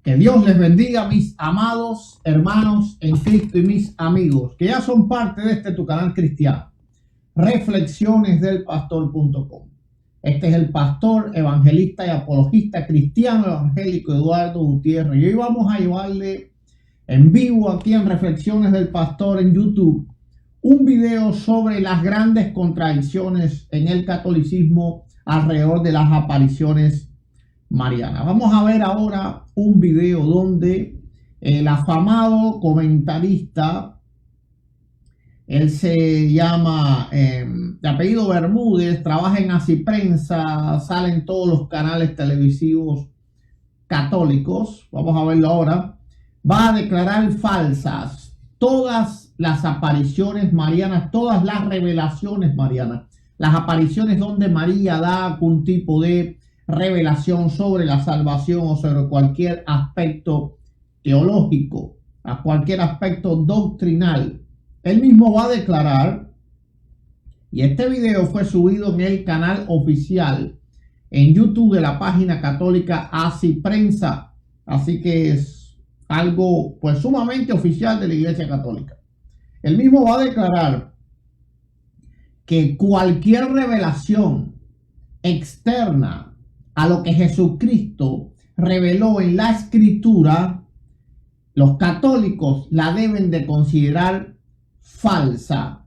Que Dios les bendiga, mis amados hermanos en Cristo y mis amigos, que ya son parte de tu canal cristiano, reflexionesdelpastor.com. Este es el pastor, evangelista y apologista cristiano evangélico Eduardo Gutiérrez. Y hoy vamos a llevarle en vivo aquí en Reflexiones del Pastor en YouTube un video sobre las grandes contradicciones en el catolicismo alrededor de las apariciones marianas. Vamos a ver ahora un video donde el afamado comentarista, él se llama de apellido Bermúdez, trabaja en Asiprensa, sale en todos los canales televisivos católicos. Vamos a verlo ahora. Va a declarar falsas todas las apariciones marianas, todas las revelaciones marianas, las apariciones donde María da algún tipo de revelación sobre la salvación o sobre cualquier aspecto teológico, a cualquier aspecto doctrinal. Él mismo va a declarar, y este video fue subido en el canal oficial en YouTube de la página católica Asiprensa, así que es algo pues sumamente oficial de la Iglesia Católica. Él mismo va a declarar que cualquier revelación externa a lo que Jesucristo reveló en la Escritura, los católicos la deben de considerar falsa.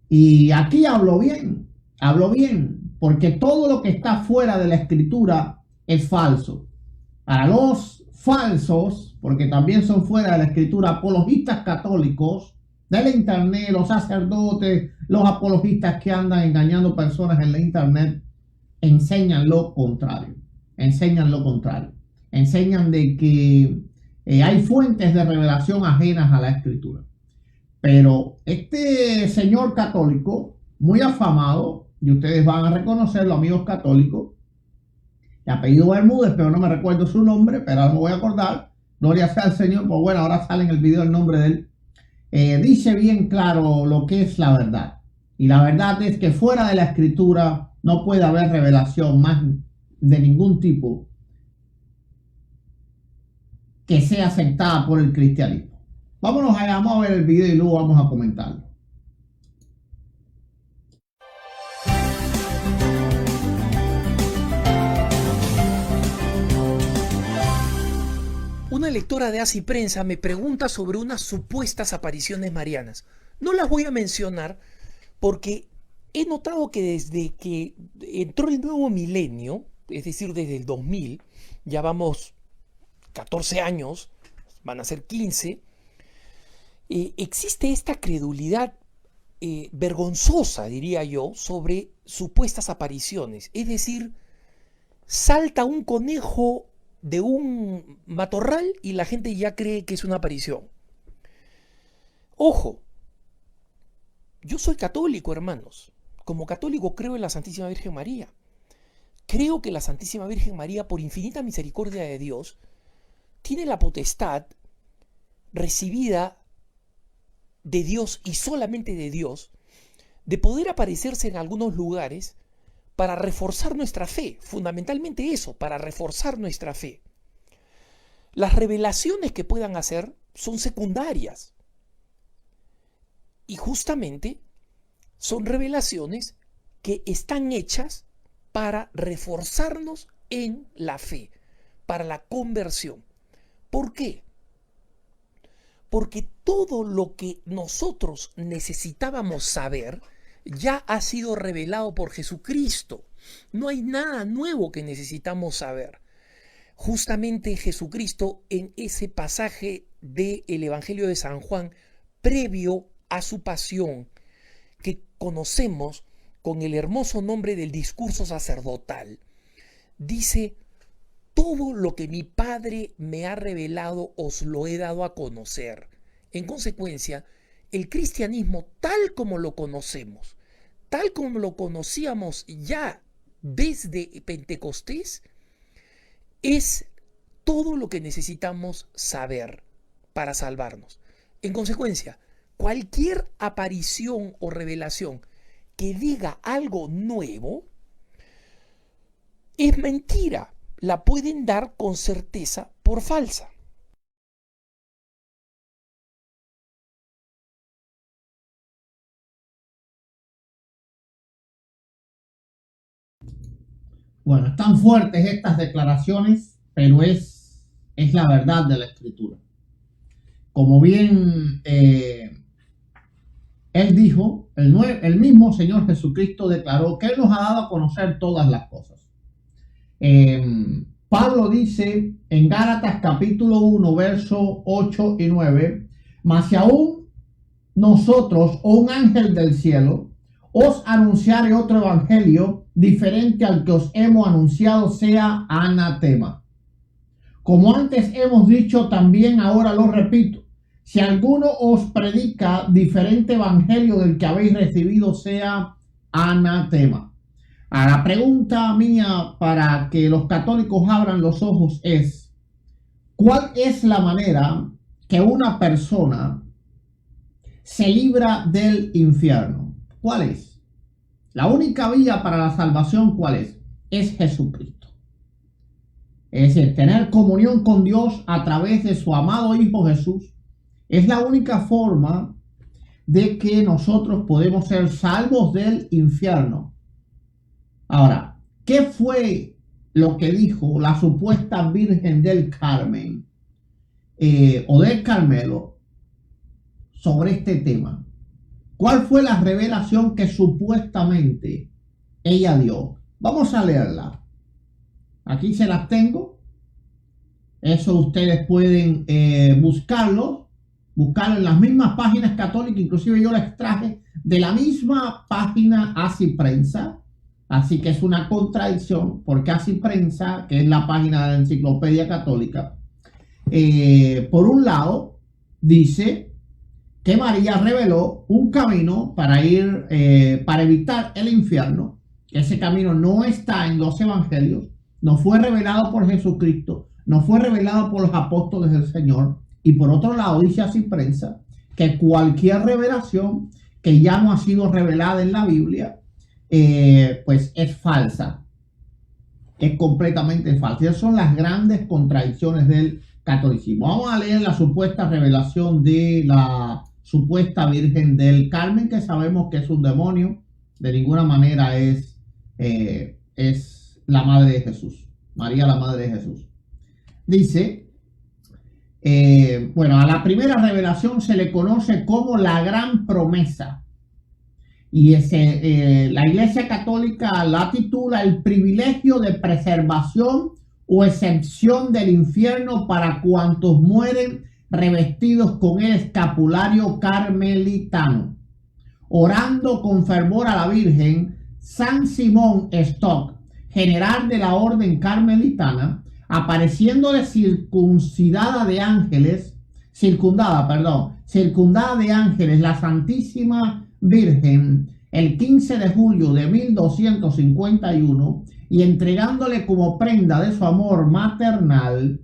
Y aquí hablo bien, porque todo lo que está fuera de la Escritura es falso. Para los falsos, porque también son fuera de la Escritura, apologistas católicos de la internet, los sacerdotes, los apologistas que andan engañando personas en la internet, enseñan lo contrario. Enseñan de que hay fuentes de revelación ajenas a la Escritura. Pero este señor católico, muy afamado, y ustedes van a reconocerlo, amigos católicos, de apellido Bermúdez, pero no me recuerdo su nombre, pero ahora me voy a acordar. Gloria sea al Señor. Pues bueno, ahora sale en el video el nombre de él. Dice bien claro lo que es la verdad. Y la verdad es que fuera de la Escritura no puede haber revelación más de ningún tipo que sea aceptada por el cristianismo. Vamos a ver el video y luego vamos a comentarlo. Una lectora de Asiprensa me pregunta sobre unas supuestas apariciones marianas. No las voy a mencionar porque he notado que desde que entró el nuevo milenio, es decir, desde el 2000, ya vamos 14 años, van a ser 15, existe esta credulidad vergonzosa, diría yo, sobre supuestas apariciones. Es decir, salta un conejo de un matorral y la gente ya cree que es una aparición. Ojo, yo soy católico, hermanos. Como católico creo en la Santísima Virgen María. Creo que la Santísima Virgen María, por infinita misericordia de Dios, tiene la potestad recibida de Dios y solamente de Dios, de poder aparecerse en algunos lugares para reforzar nuestra fe, fundamentalmente eso, para reforzar nuestra fe. Las revelaciones que puedan hacer son secundarias y justamente son revelaciones que están hechas para reforzarnos en la fe, para la conversión. ¿Por qué? Porque todo lo que nosotros necesitábamos saber ya ha sido revelado por Jesucristo. No hay nada nuevo que necesitamos saber. Justamente Jesucristo, en ese pasaje del Evangelio de San Juan, previo a su pasión, que conocemos con el hermoso nombre del discurso sacerdotal, dice: todo lo que mi Padre me ha revelado os lo he dado a conocer. En consecuencia, el cristianismo tal como lo conocemos, tal como lo conocíamos ya desde Pentecostés, es todo lo que necesitamos saber para salvarnos. En consecuencia, cualquier aparición o revelación que diga algo nuevo es mentira. la pueden dar con certeza por falsa. Bueno, están fuertes estas declaraciones, pero es la verdad de la Escritura. Como bien él dijo, el mismo Señor Jesucristo declaró que Él nos ha dado a conocer todas las cosas. Pablo dice en Gálatas capítulo 1, versos 8 y 9, mas si aún nosotros o un ángel del cielo os anunciare otro evangelio diferente al que os hemos anunciado, sea anatema. Como antes hemos dicho, también ahora lo repito, si alguno os predica diferente evangelio del que habéis recibido, sea anatema. A la pregunta mía para que los católicos abran los ojos es, ¿cuál es la manera que una persona se libra del infierno? ¿Cuál es? La única vía para la salvación, ¿cuál es? Es Jesucristo. Es decir, tener comunión con Dios a través de su amado Hijo Jesús es la única forma de que nosotros podemos ser salvos del infierno. Ahora, ¿qué fue lo que dijo la supuesta Virgen del Carmen o del Carmelo sobre este tema? ¿Cuál fue la revelación que supuestamente ella dio? Vamos a leerla. Aquí se las tengo. Eso ustedes pueden buscarlo en las mismas páginas católicas. Inclusive yo la extraje de la misma página Así Prensa. Así que es una contradicción, porque Así Prensa, que es la página de la Enciclopedia Católica, por un lado dice que María reveló un camino para evitar el infierno. Ese camino no está en los evangelios, no fue revelado por Jesucristo, no fue revelado por los apóstoles del Señor. Y por otro lado dice Así Prensa que cualquier revelación que ya no ha sido revelada en la Biblia, pues es falsa, es completamente falsa. Esas son las grandes contradicciones del catolicismo. Vamos a leer la supuesta revelación de la supuesta Virgen del Carmen, que sabemos que es un demonio. De ninguna manera es la madre de Jesús, María, la madre de Jesús. Dice, bueno, a la primera revelación se le conoce como la gran promesa. Y la Iglesia Católica la titula el privilegio de preservación o excepción del infierno para cuantos mueren revestidos con el escapulario carmelitano. Orando con fervor a la Virgen, San Simón Stock, general de la orden carmelitana, apareciéndole circundada de ángeles, la Santísima Virgen el 15 de julio de 1251 y entregándole como prenda de su amor maternal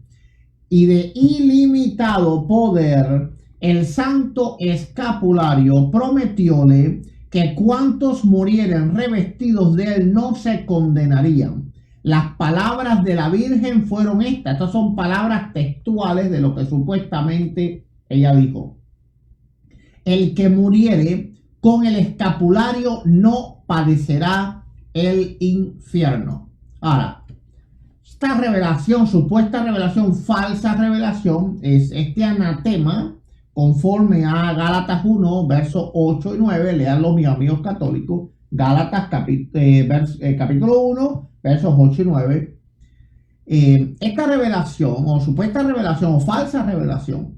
y de ilimitado poder el santo escapulario, prometióle que cuantos murieren revestidos de él no se condenarían. Las palabras de la Virgen fueron estas. Estas son palabras textuales de lo que supuestamente ella dijo. El que muriere con el escapulario no padecerá el infierno. Ahora, esta revelación, supuesta revelación, falsa revelación, es este anatema conforme a Gálatas 1, versos 8 y 9. Leanlo, mis amigos católicos. Gálatas capítulo 1, versos 8 y 9. Esta revelación, o supuesta revelación, o falsa revelación,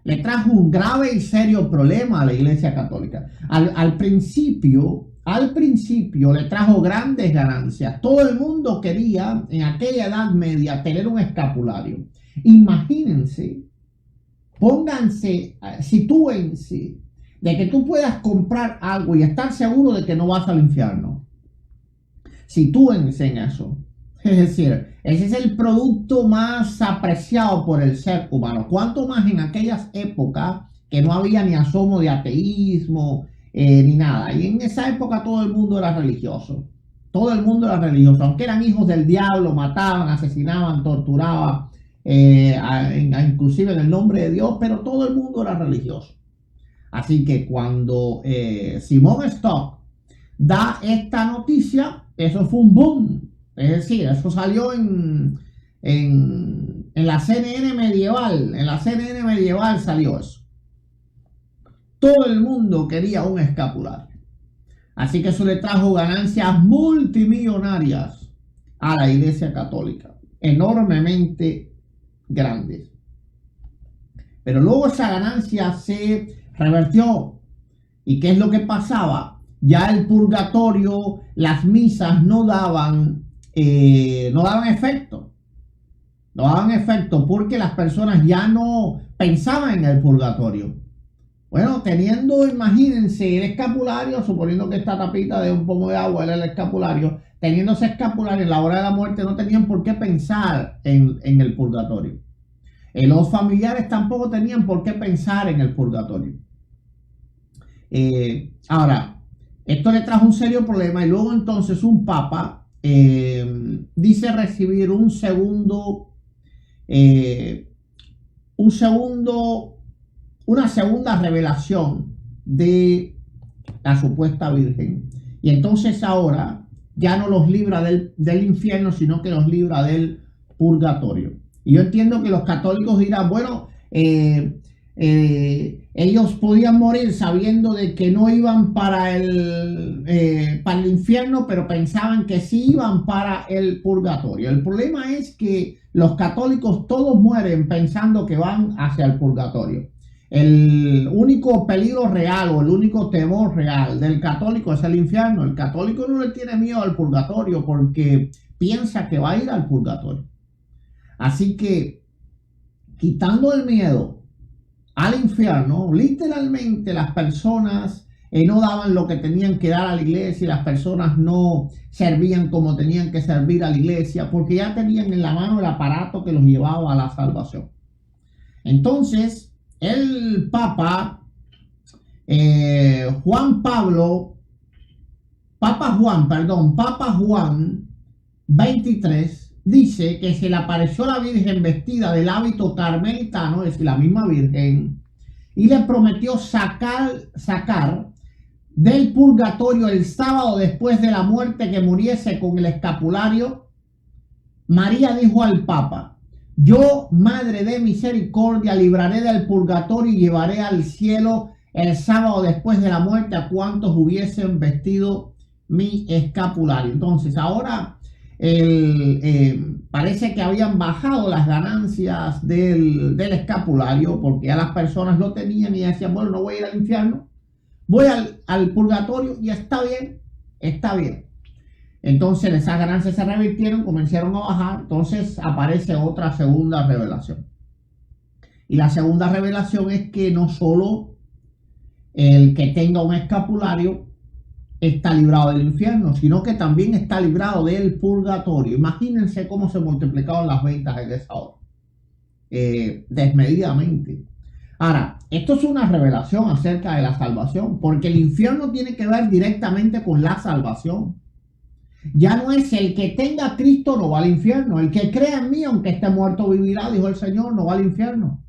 le trajo un grave y serio problema a la Iglesia Católica. Al principio le trajo grandes ganancias. Todo el mundo quería, en aquella Edad Media, tener un escapulario. Imagínense, sitúense, de que tú puedas comprar algo y estar seguro de que no vas al infierno. Sitúense en eso. Es decir, ese es el producto más apreciado por el ser humano. Cuanto más en aquellas épocas que no había ni asomo de ateísmo ni nada. Y en esa época todo el mundo era religioso. Todo el mundo era religioso, aunque eran hijos del diablo, mataban, asesinaban, torturaban, inclusive en el nombre de Dios, pero todo el mundo era religioso. Así que cuando Simon Stock da esta noticia, eso fue un boom. Es decir, eso salió en la CNN medieval. En la CNN medieval salió eso. Todo el mundo quería un escapulario. Así que eso le trajo ganancias multimillonarias a la Iglesia Católica. Enormemente grandes. Pero luego esa ganancia se revertió. ¿Y qué es lo que pasaba? Ya el purgatorio, las misas no daban efecto. No daban efecto porque las personas ya no pensaban en el purgatorio. Bueno, teniendo, imagínense, el escapulario, suponiendo que esta tapita de un pomo de agua era el escapulario, teniendo ese escapulario en la hora de la muerte, no tenían por qué pensar en el purgatorio. Los familiares tampoco tenían por qué pensar en el purgatorio. Ahora, esto le trajo un serio problema y luego entonces un papa dice recibir una segunda revelación de la supuesta Virgen. Y entonces ahora ya no los libra del infierno, sino que los libra del purgatorio. Y yo entiendo que los católicos dirán, bueno, ellos podían morir sabiendo de que no iban para el infierno, pero pensaban que sí iban para el purgatorio. El problema es que los católicos todos mueren pensando que van hacia el purgatorio. El único peligro real o el único temor real del católico es el infierno. El católico no le tiene miedo al purgatorio porque piensa que va a ir al purgatorio. Así que, quitando el miedo al infierno, literalmente las personas no daban lo que tenían que dar a la iglesia y las personas no servían como tenían que servir a la iglesia porque ya tenían en la mano el aparato que los llevaba a la salvación. Entonces, el Papa Juan 23 dice que se le apareció la Virgen vestida del hábito carmelitano, es decir, la misma Virgen, y le prometió sacar del purgatorio el sábado después de la muerte que muriese con el escapulario. María dijo al Papa: yo, Madre de Misericordia, libraré del purgatorio y llevaré al cielo el sábado después de la muerte a cuantos hubiesen vestido mi escapulario. Entonces, ahora parece que habían bajado las ganancias del escapulario porque ya las personas lo tenían y decían, bueno, no voy a ir al infierno, voy al purgatorio y está bien, está bien. Entonces esas ganancias se revirtieron, comenzaron a bajar, entonces aparece otra segunda revelación. Y la segunda revelación es que no solo el que tenga un escapulario está librado del infierno, sino que también está librado del purgatorio. Imagínense cómo se multiplicaron las ventas en esa hora, desmedidamente. Ahora, esto es una revelación acerca de la salvación, porque el infierno tiene que ver directamente con la salvación. Ya no es el que tenga a Cristo no va al infierno. El que crea en mí, aunque esté muerto, vivirá, dijo el Señor, no va al infierno.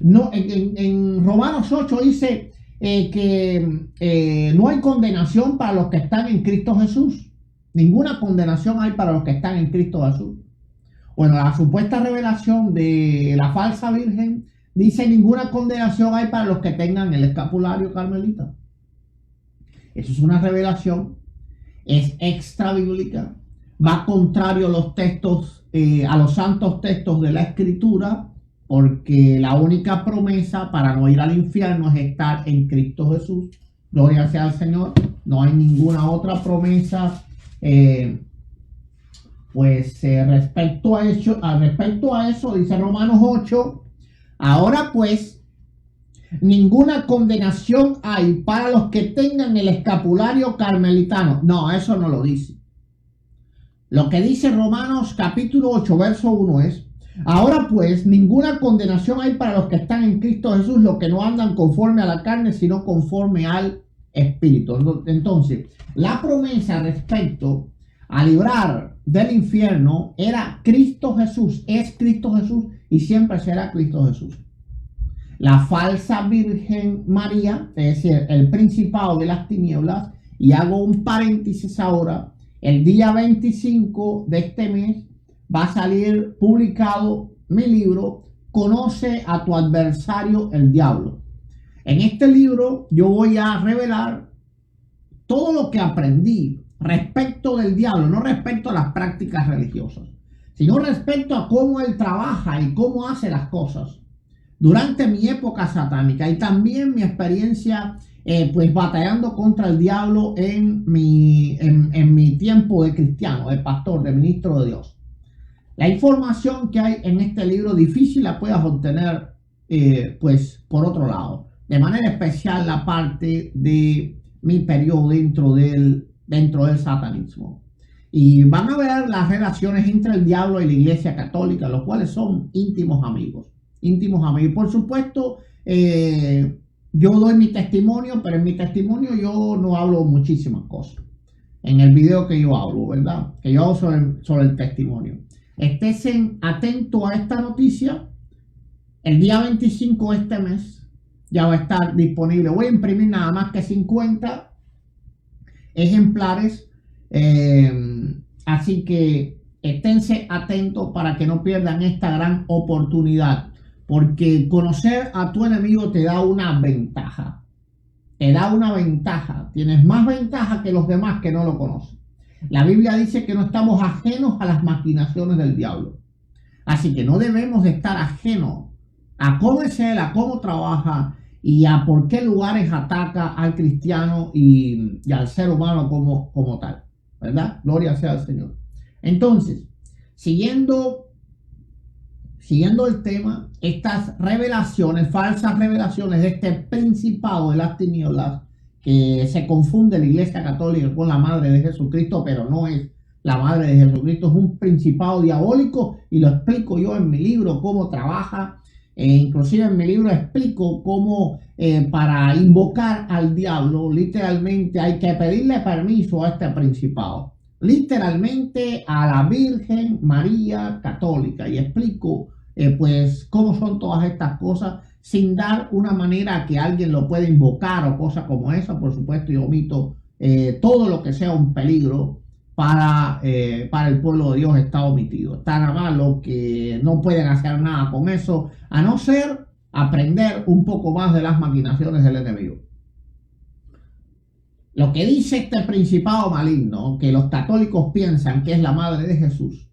No, en Romanos 8 dice que no hay condenación para los que están en Cristo Jesús. Ninguna condenación hay para los que están en Cristo Jesús. Bueno, la supuesta revelación de la falsa virgen dice ninguna condenación hay para los que tengan el escapulario carmelita. Eso es una revelación. Es extra bíblica, va contrario a los textos, a los santos textos de la Escritura, porque la única promesa para no ir al infierno es estar en Cristo Jesús. Gloria sea al Señor. No hay ninguna otra promesa, respecto a eso dice Romanos 8. Ahora pues, ninguna condenación hay para los que tengan el escapulario carmelitano. No, eso no lo dice. Lo que dice Romanos capítulo 8, verso 1 es: ahora pues, ninguna condenación hay para los que están en Cristo Jesús, los que no andan conforme a la carne, sino conforme al Espíritu. Entonces, la promesa respecto a librar del infierno era Cristo Jesús, es Cristo Jesús y siempre será Cristo Jesús. La falsa Virgen María, es decir, el principado de las tinieblas, y hago un paréntesis ahora, el día 25 de este mes va a salir publicado mi libro, Conoce a tu adversario el diablo. En este libro yo voy a revelar todo lo que aprendí respecto del diablo, no respecto a las prácticas religiosas, sino respecto a cómo él trabaja y cómo hace las cosas durante mi época satánica y también mi experiencia pues batallando contra el diablo en mi tiempo de cristiano, de pastor, de ministro de Dios. La información que hay en este libro difícil la puedas obtener pues por otro lado, de manera especial la parte de mi periodo dentro del satanismo. Y van a ver las relaciones entre el diablo y la Iglesia Católica, los cuales son íntimos amigos. Por supuesto, yo doy mi testimonio, pero en mi testimonio yo no hablo muchísimas cosas. En el video que yo hablo, ¿verdad? Que yo hablo sobre el testimonio. Estén atentos a esta noticia. El día 25 de este mes ya va a estar disponible. Voy a imprimir nada más que 50 ejemplares. Así que esténse atentos para que no pierdan esta gran oportunidad. Porque conocer a tu enemigo te da una ventaja. Tienes más ventaja que los demás que no lo conocen. La Biblia dice que no estamos ajenos a las maquinaciones del diablo. Así que no debemos de estar ajenos a cómo es él, a cómo trabaja y a por qué lugares ataca al cristiano y al ser humano como tal. ¿Verdad? Gloria sea al Señor. Entonces, siguiendo el tema, estas revelaciones, falsas revelaciones de este principado de las tinieblas, que se confunde la Iglesia Católica con la Madre de Jesucristo, pero no es la Madre de Jesucristo, es un principado diabólico y lo explico yo en mi libro, cómo trabaja. Inclusive en mi libro explico cómo para invocar al diablo, literalmente hay que pedirle permiso a este principado. Literalmente a la Virgen María Católica y explico pues cómo son todas estas cosas sin dar una manera que alguien lo pueda invocar o cosas como esa. Por supuesto yo omito todo lo que sea un peligro para el pueblo de Dios, está omitido. Está nada más lo que no pueden hacer nada con eso, a no ser aprender un poco más de las maquinaciones del enemigo. Lo que dice este principado maligno, que los católicos piensan que es la madre de Jesús,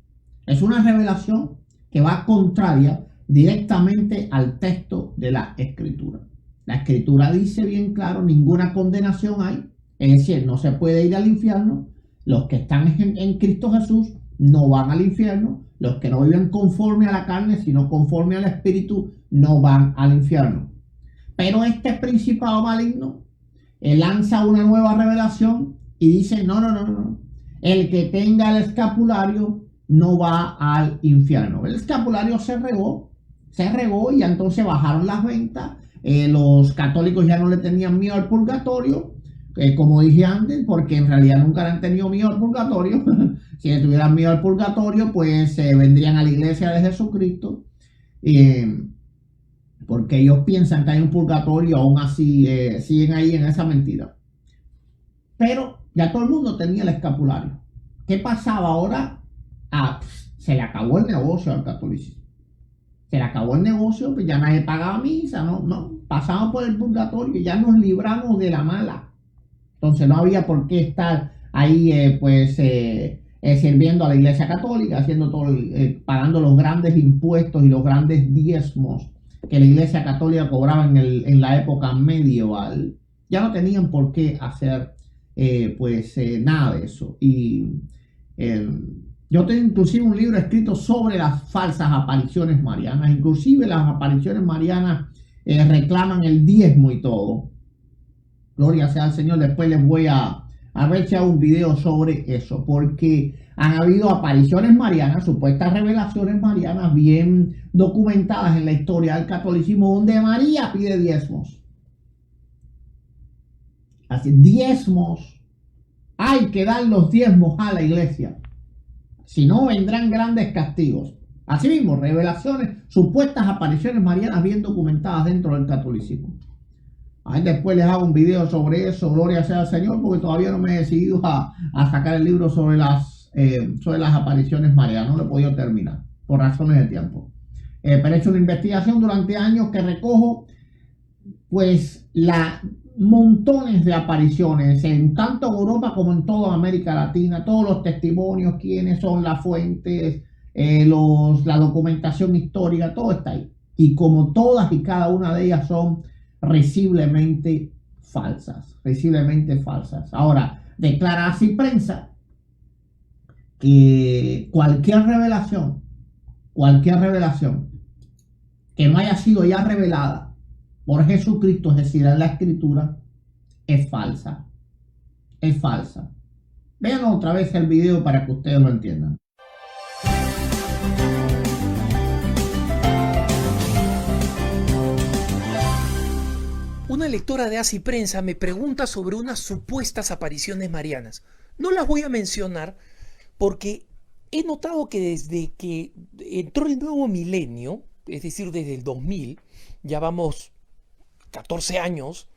es una revelación que va contraria directamente al texto de la Escritura. La Escritura dice bien claro, ninguna condenación hay, es decir, no se puede ir al infierno. Los que están en Cristo Jesús no van al infierno. Los que no viven conforme a la carne, sino conforme al Espíritu, no van al infierno. Pero este principado maligno lanza una nueva revelación y dice, no. El que tenga el escapulario no va al infierno. El escapulario se regó y entonces bajaron las ventas. Los católicos ya no le tenían miedo al purgatorio, como dije antes, porque en realidad nunca le han tenido miedo al purgatorio. Si le tuvieran miedo al purgatorio, pues vendrían a la iglesia de Jesucristo, porque ellos piensan que hay un purgatorio, aún así siguen ahí en esa mentira. Pero ya todo el mundo tenía el escapulario. ¿Qué pasaba ahora? Se le acabó el negocio al catolicismo. Se le acabó el negocio, pues ya nadie pagaba misa, no, pasamos por el purgatorio y ya nos libramos de la mala. Entonces no había por qué estar ahí sirviendo a la Iglesia Católica, haciendo todo, pagando los grandes impuestos y los grandes diezmos que la Iglesia Católica cobraba en la época medieval. Ya no tenían por qué hacer nada de eso. Y yo tengo inclusive un libro escrito sobre las falsas apariciones marianas. Inclusive las apariciones marianas reclaman el diezmo y todo. Gloria sea al Señor. Después les voy a ver si hago un video sobre eso, porque han habido apariciones marianas, supuestas revelaciones marianas bien documentadas en la historia del catolicismo, donde María pide diezmos. Así, diezmos hay que dar los diezmos a la iglesia. Si no, vendrán grandes castigos. Asimismo, revelaciones, supuestas apariciones marianas bien documentadas dentro del catolicismo. Ahí después les hago un video sobre eso, gloria sea al Señor, porque todavía no me he decidido a sacar el libro sobre las apariciones marianas. No lo he podido terminar, por razones de tiempo. Pero he hecho una investigación durante años que recojo, pues, montones de apariciones, tanto en Europa como en toda América Latina, todos los testimonios, quiénes son las fuentes, la documentación histórica, todo está ahí. Y como todas y cada una de ellas son risiblemente falsas, Ahora, declara así prensa que cualquier revelación que no haya sido ya revelada por Jesucristo, es decir, en la Escritura, es falsa. Vean otra vez el video para que ustedes lo entiendan. Una lectora de Así Prensa me pregunta sobre unas supuestas apariciones marianas. No las voy a mencionar porque he notado que desde que entró el nuevo milenio, es decir, desde el 2000, ya vamos 14 años,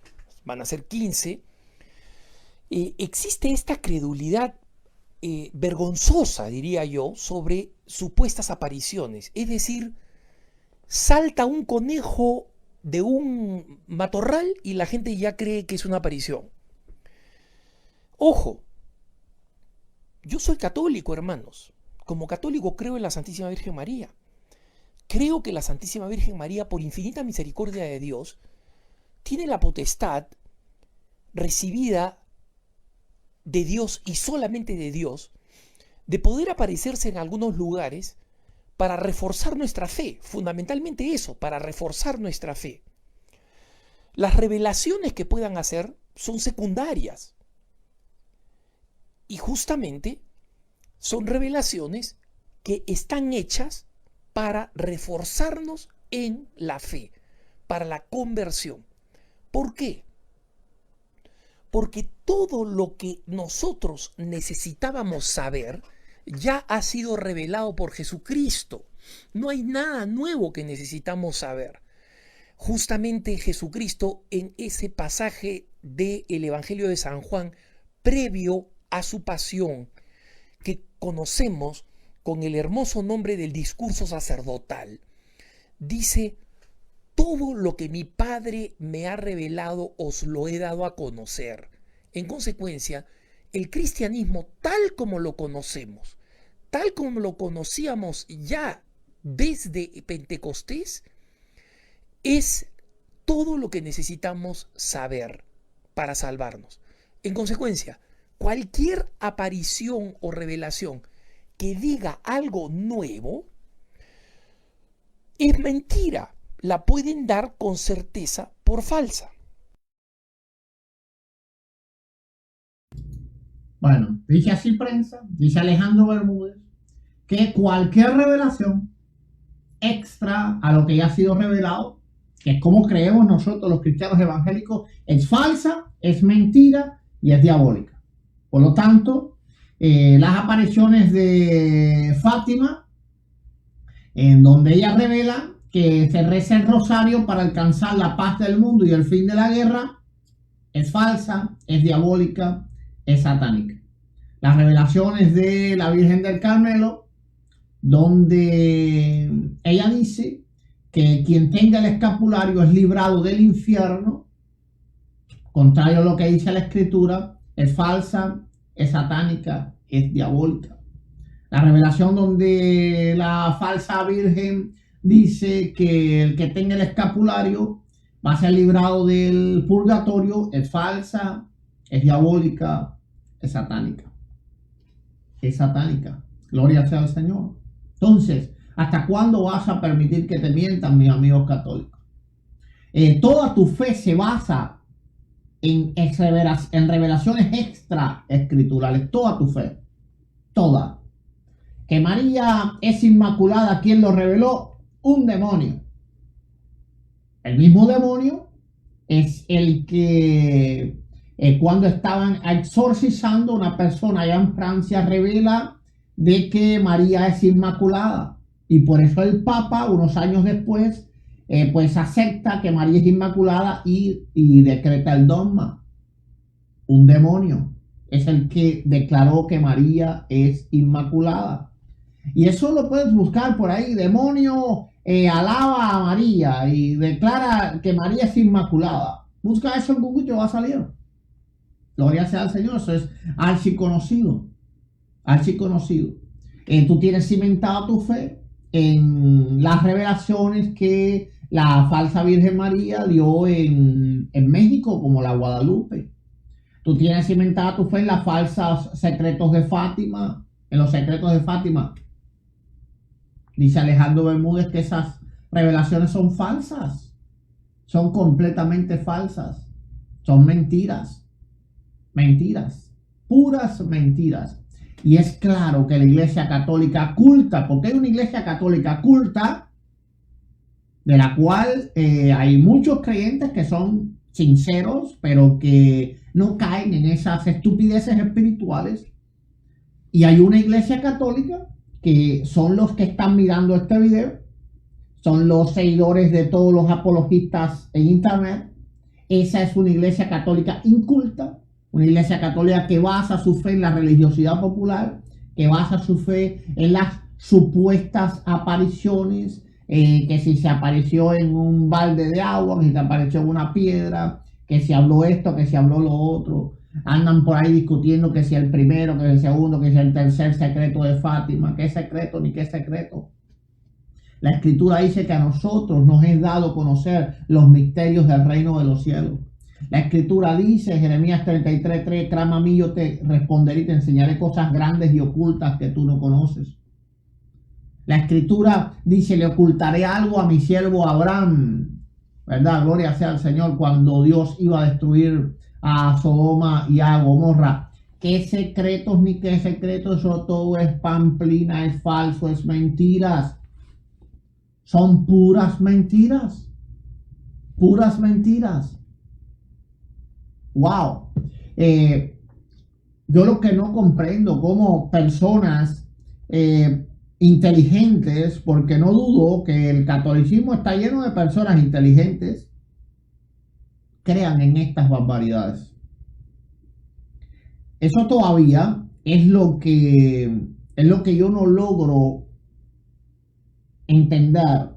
van a ser 15, existe esta credulidad vergonzosa, diría yo, sobre supuestas apariciones. Es decir, salta un conejo de un matorral y la gente ya cree que es una aparición. Ojo, yo soy católico, hermanos. Como católico creo en la Santísima Virgen María. Creo que la Santísima Virgen María, por infinita misericordia de Dios, tiene la potestad recibida de Dios y solamente de Dios, de poder aparecerse en algunos lugares para reforzar nuestra fe, fundamentalmente eso, para reforzar nuestra fe. Las revelaciones que puedan hacer son secundarias y justamente son revelaciones que están hechas para reforzarnos en la fe, para la conversión. ¿Por qué? Porque todo lo que nosotros necesitábamos saber ya ha sido revelado por Jesucristo. No hay nada nuevo que necesitamos saber. Justamente Jesucristo, en ese pasaje del Evangelio de San Juan, previo a su pasión, que conocemos con el hermoso nombre del discurso sacerdotal, dice: todo lo que mi Padre me ha revelado os lo he dado a conocer. En consecuencia, el cristianismo tal como lo conocemos, tal como lo conocíamos ya desde Pentecostés, es todo lo que necesitamos saber para salvarnos. En consecuencia, cualquier aparición o revelación que diga algo nuevo es mentira. La pueden dar con certeza por falsa. Bueno, dice Así Prensa, dice Alejandro Bermúdez, que cualquier revelación extra a lo que ya ha sido revelado, que es como creemos nosotros los cristianos evangélicos, es falsa, es mentira y es diabólica. Por lo tanto, las apariciones de Fátima, en donde ella revela que se reza el rosario para alcanzar la paz del mundo y el fin de la guerra, es falsa, es diabólica, es satánica. Las revelaciones de la Virgen del Carmelo, donde ella dice que quien tenga el escapulario es librado del infierno, contrario a lo que dice la Escritura, es falsa, es satánica, es diabólica. La revelación donde la falsa Virgen dice que el que tenga el escapulario va a ser librado del purgatorio, es falsa, es diabólica, es satánica. Es satánica. Gloria sea al Señor. Entonces, ¿hasta cuándo vas a permitir que te mientan, mis amigos católicos? Toda tu fe se basa en revelaciones extra escriturales. Toda tu fe. Toda. Que María es inmaculada, ¿quién lo reveló? Un demonio. El mismo demonio es el que cuando estaban exorcizando a una persona allá en Francia, revela de que María es inmaculada. Y por eso el Papa, unos años después, pues acepta que María es inmaculada y decreta el dogma. Un demonio es el que declaró que María es inmaculada. Y eso lo puedes buscar por ahí. Demonio alaba a María y declara que María es inmaculada. Busca eso en Google y te va a salir. Gloria sea al Señor. Eso es archiconocido. Archiconocido. Tú tienes cimentada tu fe en las revelaciones que la falsa Virgen María dio en México, como la Guadalupe. Tú tienes cimentada tu fe en las falsas secretos de Fátima, en los secretos de Fátima. Dice Alejandro Bermúdez que esas revelaciones son falsas, son completamente falsas, son mentiras, mentiras, puras mentiras. Y es claro que la Iglesia Católica culta, porque hay una Iglesia Católica culta, de la cual hay muchos creyentes que son sinceros, pero que no caen en esas estupideces espirituales. Y hay una Iglesia Católica que son los que están mirando este video, son los seguidores de todos los apologistas en internet. Esa es una Iglesia Católica inculta, una Iglesia Católica que basa su fe en la religiosidad popular, que basa su fe en las supuestas apariciones, que si se apareció en un balde de agua, que si se apareció en una piedra, que si habló esto, que si habló lo otro. Andan por ahí discutiendo que si el primero, que si el segundo, que si el tercer secreto de Fátima. ¿Qué secreto ni qué secreto? La Escritura dice que a nosotros nos es dado conocer los misterios del reino de los cielos. La Escritura dice, Jeremías 33:3, clama a mí, yo te responderé y te enseñaré cosas grandes y ocultas que tú no conoces. La Escritura dice, le ocultaré algo a mi siervo Abraham, ¿verdad? Gloria sea al Señor, cuando Dios iba a destruir a Sodoma y a Gomorra. ¿Qué secretos ni qué secretos? Eso todo es pamplina, es falso, es mentiras. Son puras mentiras. Puras mentiras. Wow. Yo lo que no comprendo, cómo personas inteligentes, porque no dudo que el catolicismo está lleno de personas inteligentes, crean en estas barbaridades. Eso todavía es lo que yo no logro entender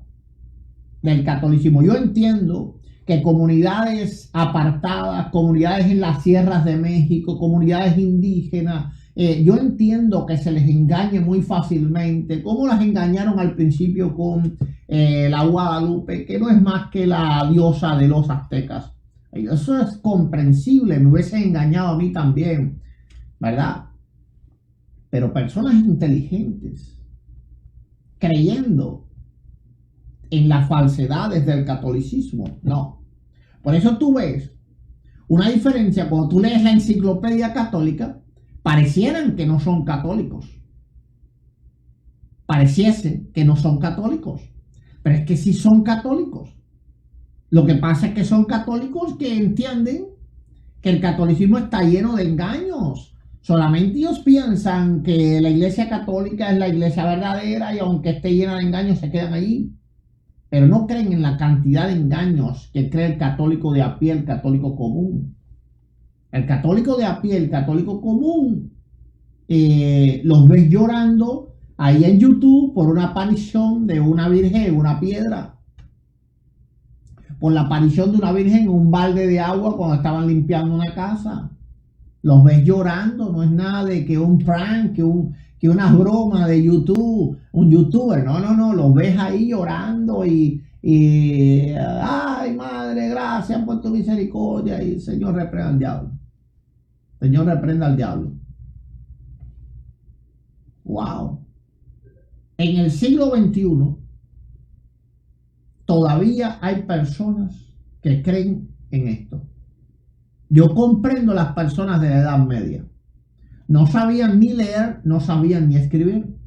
del catolicismo. Yo entiendo que comunidades apartadas, comunidades en las sierras de México, comunidades indígenas, yo entiendo que se les engañe muy fácilmente, como las engañaron al principio con la Guadalupe, que no es más que la diosa de los aztecas. Eso es comprensible, me hubiese engañado a mí también, ¿verdad? Pero personas inteligentes, creyendo en las falsedades del catolicismo, no. Por eso tú ves una diferencia cuando tú lees la enciclopedia católica, parecieran que no son católicos. Pareciese que no son católicos, pero es que sí son católicos. Lo que pasa es que son católicos que entienden que el catolicismo está lleno de engaños. Solamente ellos piensan que la Iglesia Católica es la iglesia verdadera y aunque esté llena de engaños se quedan allí. Pero no creen en la cantidad de engaños que cree el católico de a pie, el católico común. El católico de a pie, el católico común, los ves llorando ahí en YouTube por una aparición de una virgen en una piedra. Por la aparición de una virgen en un balde de agua cuando estaban limpiando una casa. Los ves llorando, no es nada de que un prank, que una broma de YouTube, un youtuber, no, los ves ahí llorando y ay madre, gracias por tu misericordia y el Señor reprenda al diablo. Señor reprenda al diablo. Wow. En el siglo XXI todavía hay personas que creen en esto. Yo comprendo las personas de la Edad Media. No sabían ni leer, no sabían ni escribir.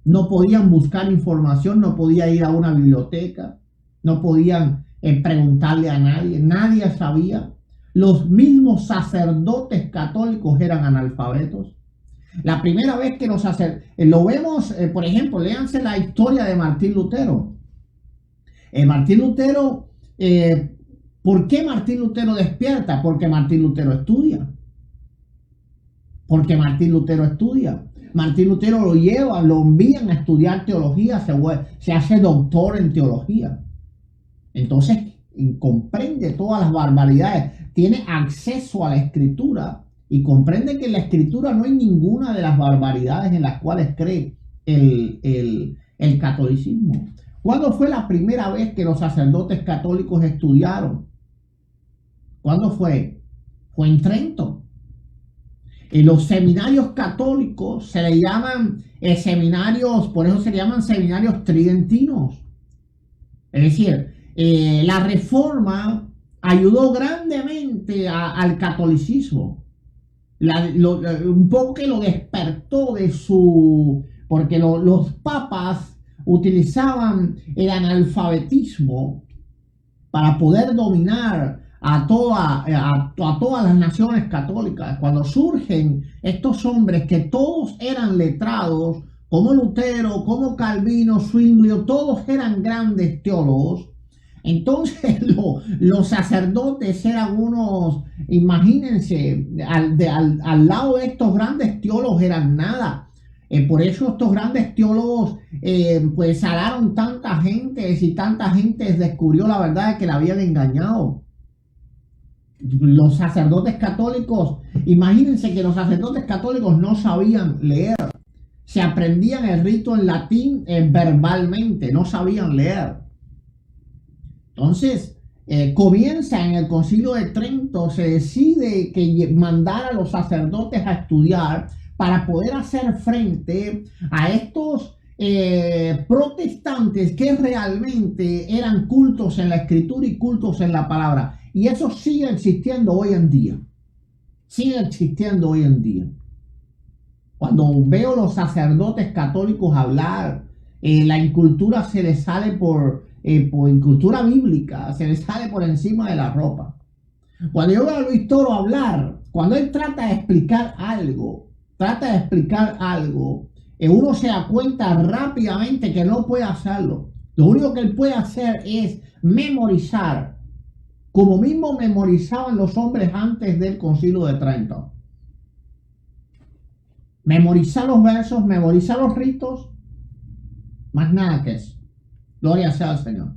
No podían buscar información, no podían ir a una biblioteca, no podían preguntarle a nadie. Nadie sabía. los mismos sacerdotes católicos eran analfabetos. La primera vez que los sacerdotes, lo vemos, por ejemplo, léanse la historia de Martín Lutero. Martín Lutero, ¿por qué Martín Lutero despierta? Porque Martín Lutero estudia. Porque Martín Lutero estudia. Martín Lutero lo lleva, lo envían a estudiar teología, se hace doctor en teología. Entonces comprende todas las barbaridades, tiene acceso a la escritura y comprende que en la escritura no hay ninguna de las barbaridades en las cuales cree el catolicismo. ¿Cuándo fue la primera vez que los sacerdotes católicos estudiaron? ¿Cuándo fue? Fue en Trento. En los seminarios católicos se le llaman seminarios, por eso se llaman seminarios tridentinos. Es decir, la reforma ayudó grandemente al catolicismo. Un poco que lo despertó de su... Porque los papas utilizaban el analfabetismo para poder dominar a todas las naciones católicas. Cuando surgen estos hombres que todos eran letrados, como Lutero, como Calvino, Zwinglio, todos eran grandes teólogos, entonces los sacerdotes eran unos, imagínense, al lado de estos grandes teólogos eran nada. Por eso estos grandes teólogos pues salaron tanta gente y tanta gente descubrió la verdad de que la habían engañado. Los sacerdotes católicos, imagínense que los sacerdotes católicos no sabían leer, se aprendían el rito en latín verbalmente, no sabían leer. Entonces, comienza en el Concilio de Trento, se decide que mandar a los sacerdotes a estudiar para poder hacer frente a estos protestantes que realmente eran cultos en la escritura y cultos en la palabra. Y eso sigue existiendo hoy en día. Sigue existiendo hoy en día. Cuando veo los sacerdotes católicos hablar, la incultura se les sale por incultura bíblica, se les sale por encima de la ropa. Cuando yo veo a Luis Toro hablar, cuando él trata de explicar algo, uno se da cuenta rápidamente que no puede hacerlo. Lo único que él puede hacer es memorizar, como mismo memorizaban los hombres antes del Concilio de Trento. Memorizar los versos, memorizar los ritos, más nada que eso. Gloria sea al Señor.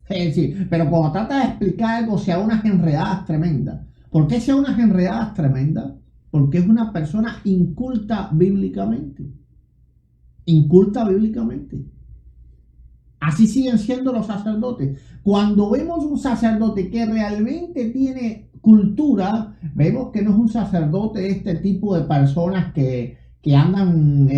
Es decir, pero cuando trata de explicar algo, se da unas enredadas tremendas. ¿Por qué se da unas enredadas tremendas? Porque es una persona inculta bíblicamente. Inculta bíblicamente. Así siguen siendo los sacerdotes. Cuando vemos un sacerdote que realmente tiene cultura, vemos que no es un sacerdote de este tipo de personas que andan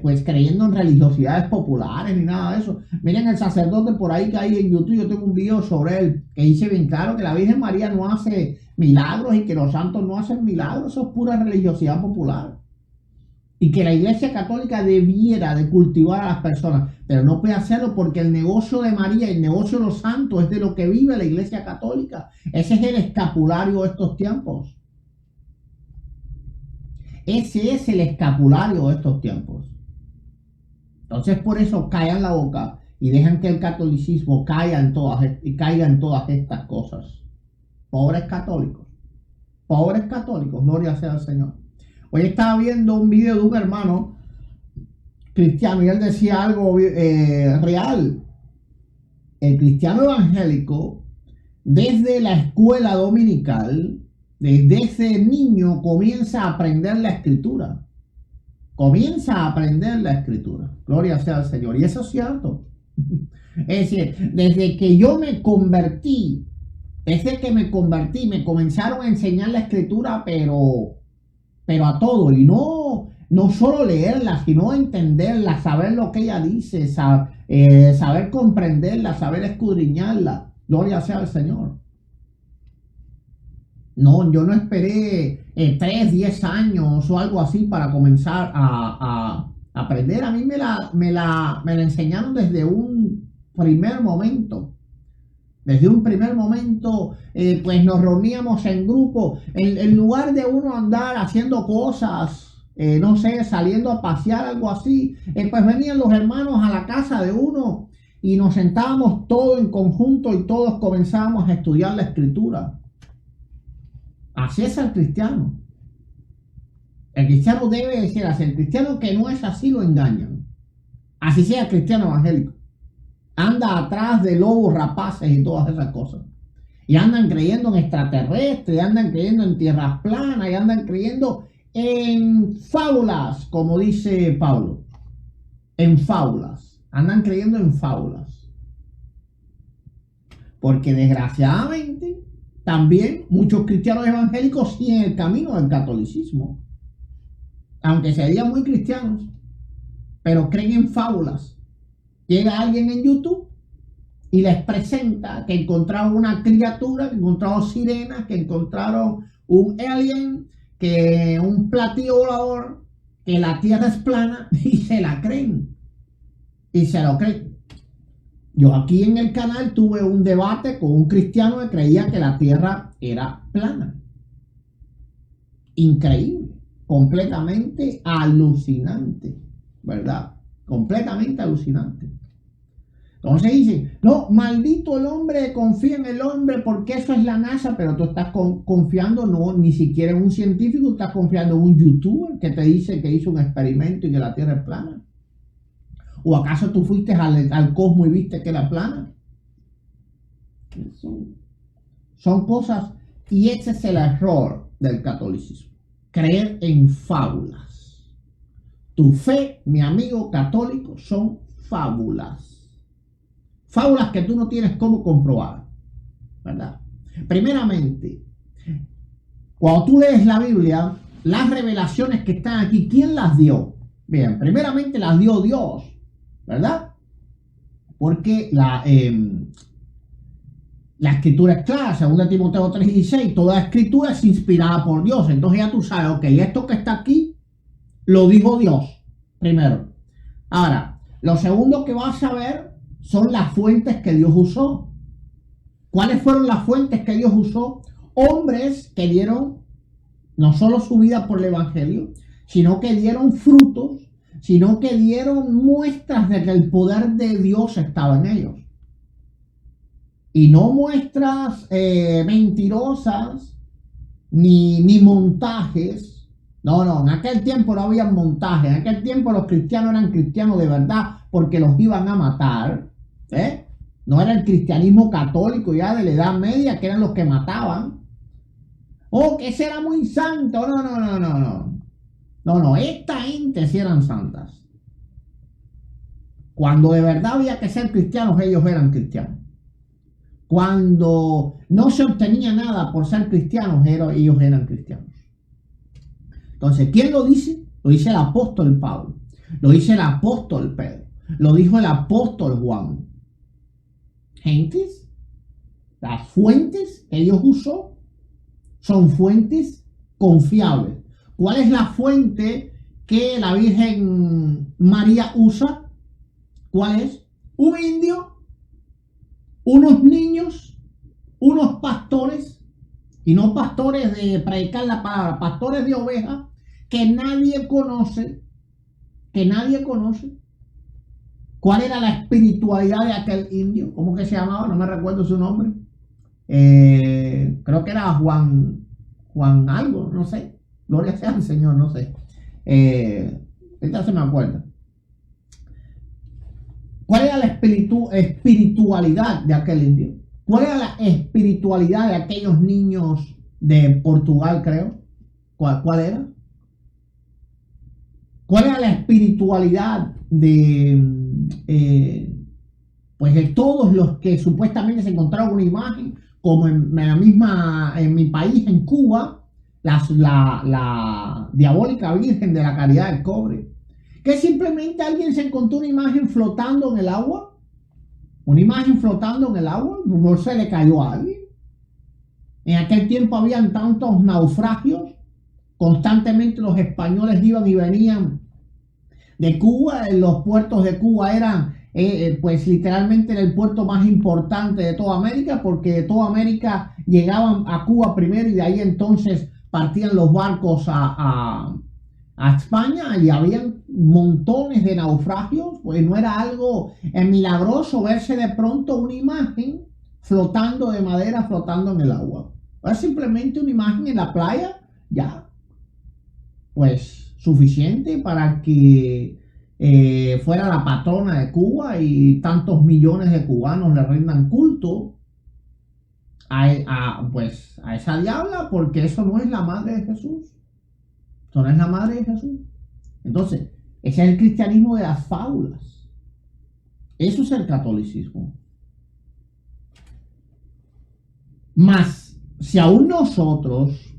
pues creyendo en religiosidades populares ni nada de eso. Miren el sacerdote por ahí que hay en YouTube, yo tengo un video sobre él que dice bien claro que la Virgen María no hace milagros y que los santos no hacen milagros. Eso es pura religiosidad popular. Y que la Iglesia Católica debiera de cultivar a las personas, pero no puede hacerlo porque el negocio de María y el negocio de los santos es de lo que vive la Iglesia Católica. Ese es el escapulario de estos tiempos. Ese es el escapulario de estos tiempos. Entonces por eso callan la boca y dejan que el catolicismo caiga en todas estas cosas. Pobres católicos, gloria sea al Señor. Hoy estaba viendo un video de un hermano cristiano y él decía algo real. El cristiano evangélico, desde la escuela dominical, desde ese niño comienza a aprender la escritura. Gloria sea al Señor. Y eso es cierto. Es decir, desde que me convertí, me comenzaron a enseñar la escritura, pero a todo. Y no solo leerla, sino entenderla, saber lo que ella dice, saber comprenderla, saber escudriñarla. Gloria sea al Señor. No, yo no esperé 3, 10 años o algo así para comenzar a aprender. A mí me la enseñaron desde un primer momento. Desde un primer momento, pues nos reuníamos en grupo, en lugar de uno andar haciendo cosas, no sé, saliendo a pasear, algo así, pues venían los hermanos a la casa de uno y nos sentábamos todos en conjunto y todos comenzábamos a estudiar la escritura. Así es el cristiano. El cristiano debe de ser así. El cristiano que no es así lo engañan. Así sea el cristiano evangélico. Anda atrás de lobos rapaces y todas esas cosas. Y andan creyendo en extraterrestres, y andan creyendo en tierras planas, y andan creyendo en fábulas, como dice Pablo. En fábulas. Andan creyendo en fábulas. Porque desgraciadamente también muchos cristianos evangélicos siguen el camino del catolicismo. Aunque serían muy cristianos, pero creen en fábulas. Llega alguien en YouTube y les presenta que encontraron una criatura, que encontraron sirenas, que encontraron un alien, que un platillo volador, que la tierra es plana, y se la creen. Y se lo creen. Yo aquí en el canal tuve un debate con un cristiano que creía que la tierra era plana. Increíble. Completamente alucinante, ¿verdad? Completamente alucinante. Entonces dicen, no, maldito el hombre que confía en el hombre porque eso es la NASA, pero tú estás confiando, no, ni siquiera en un científico, estás confiando en un youtuber que te dice que hizo un experimento y que la Tierra es plana. ¿O acaso tú fuiste al cosmos y viste que era plana? Son cosas, y ese es el error del catolicismo. Creer en fábulas. Tu fe, mi amigo católico, son fábulas. Fábulas que tú no tienes cómo comprobar, ¿verdad? Primeramente, cuando tú lees la Biblia, las revelaciones que están aquí, ¿quién las dio? Bien, primeramente las dio Dios, ¿verdad? Porque la escritura es clara, 2 Timoteo 3:16, toda escritura es inspirada por Dios. Entonces ya tú sabes, ok, esto que está aquí, lo dijo Dios, primero. Ahora, lo segundo que vas a ver son las fuentes que Dios usó. ¿Cuáles fueron las fuentes que Dios usó? Hombres que dieron no solo su vida por el Evangelio, sino que dieron frutos, sino que dieron muestras de que el poder de Dios estaba en ellos. Y no muestras mentirosas, ni montajes. No, en aquel tiempo no había montajes. En aquel tiempo los cristianos eran cristianos de verdad porque los iban a matar. No era el cristianismo católico ya de la Edad Media, que eran los que mataban. Oh, que ese era muy santo. No, esta gente sí eran santas. Cuando de verdad había que ser cristianos, ellos eran cristianos. Cuando no se obtenía nada por ser cristianos, ellos eran cristianos. Entonces, ¿quién lo dice? Lo dice el apóstol Pablo, lo dice el apóstol Pedro, lo dijo el apóstol Juan. Gentes, las fuentes que Dios usó son fuentes confiables. ¿Cuál es la fuente que la Virgen María usa? ¿Cuál es? Un indio, unos niños, unos pastores, y no pastores de predicar la palabra, pastores de ovejas que nadie conoce. ¿Cuál era la espiritualidad de aquel indio? ¿Cómo que se llamaba? No me recuerdo su nombre. Creo que era Juan algo, no sé. Gloria sea al Señor, no sé. Ahorita se me acuerda. ¿Cuál era la espiritualidad de aquel indio? ¿Cuál era la espiritualidad de aquellos niños de Portugal, creo? ¿Cuál era? ¿Cuál era la espiritualidad de todos los que supuestamente se encontraron una imagen, como en mi país, en Cuba, la diabólica Virgen de la Caridad del Cobre? Que simplemente alguien se encontró una imagen flotando en el agua. Una imagen flotando en el agua, no se le cayó a alguien. En aquel tiempo habían tantos naufragios. Constantemente los españoles iban y venían de Cuba. Los puertos de Cuba eran pues literalmente era el puerto más importante de toda América, porque de toda América llegaban a Cuba primero y de ahí entonces partían los barcos a España y habían montones de naufragios. Pues no era algo milagroso verse de pronto una imagen flotando de madera, flotando en el agua. Era simplemente una imagen en la playa, ya, pues suficiente para que fuera la patrona de Cuba y tantos millones de cubanos le rindan culto pues, a esa diabla, porque eso no es la madre de Jesús. Eso no es la madre de Jesús. Entonces, ese es el cristianismo de las fábulas. Eso es el catolicismo. Mas, si aún nosotros,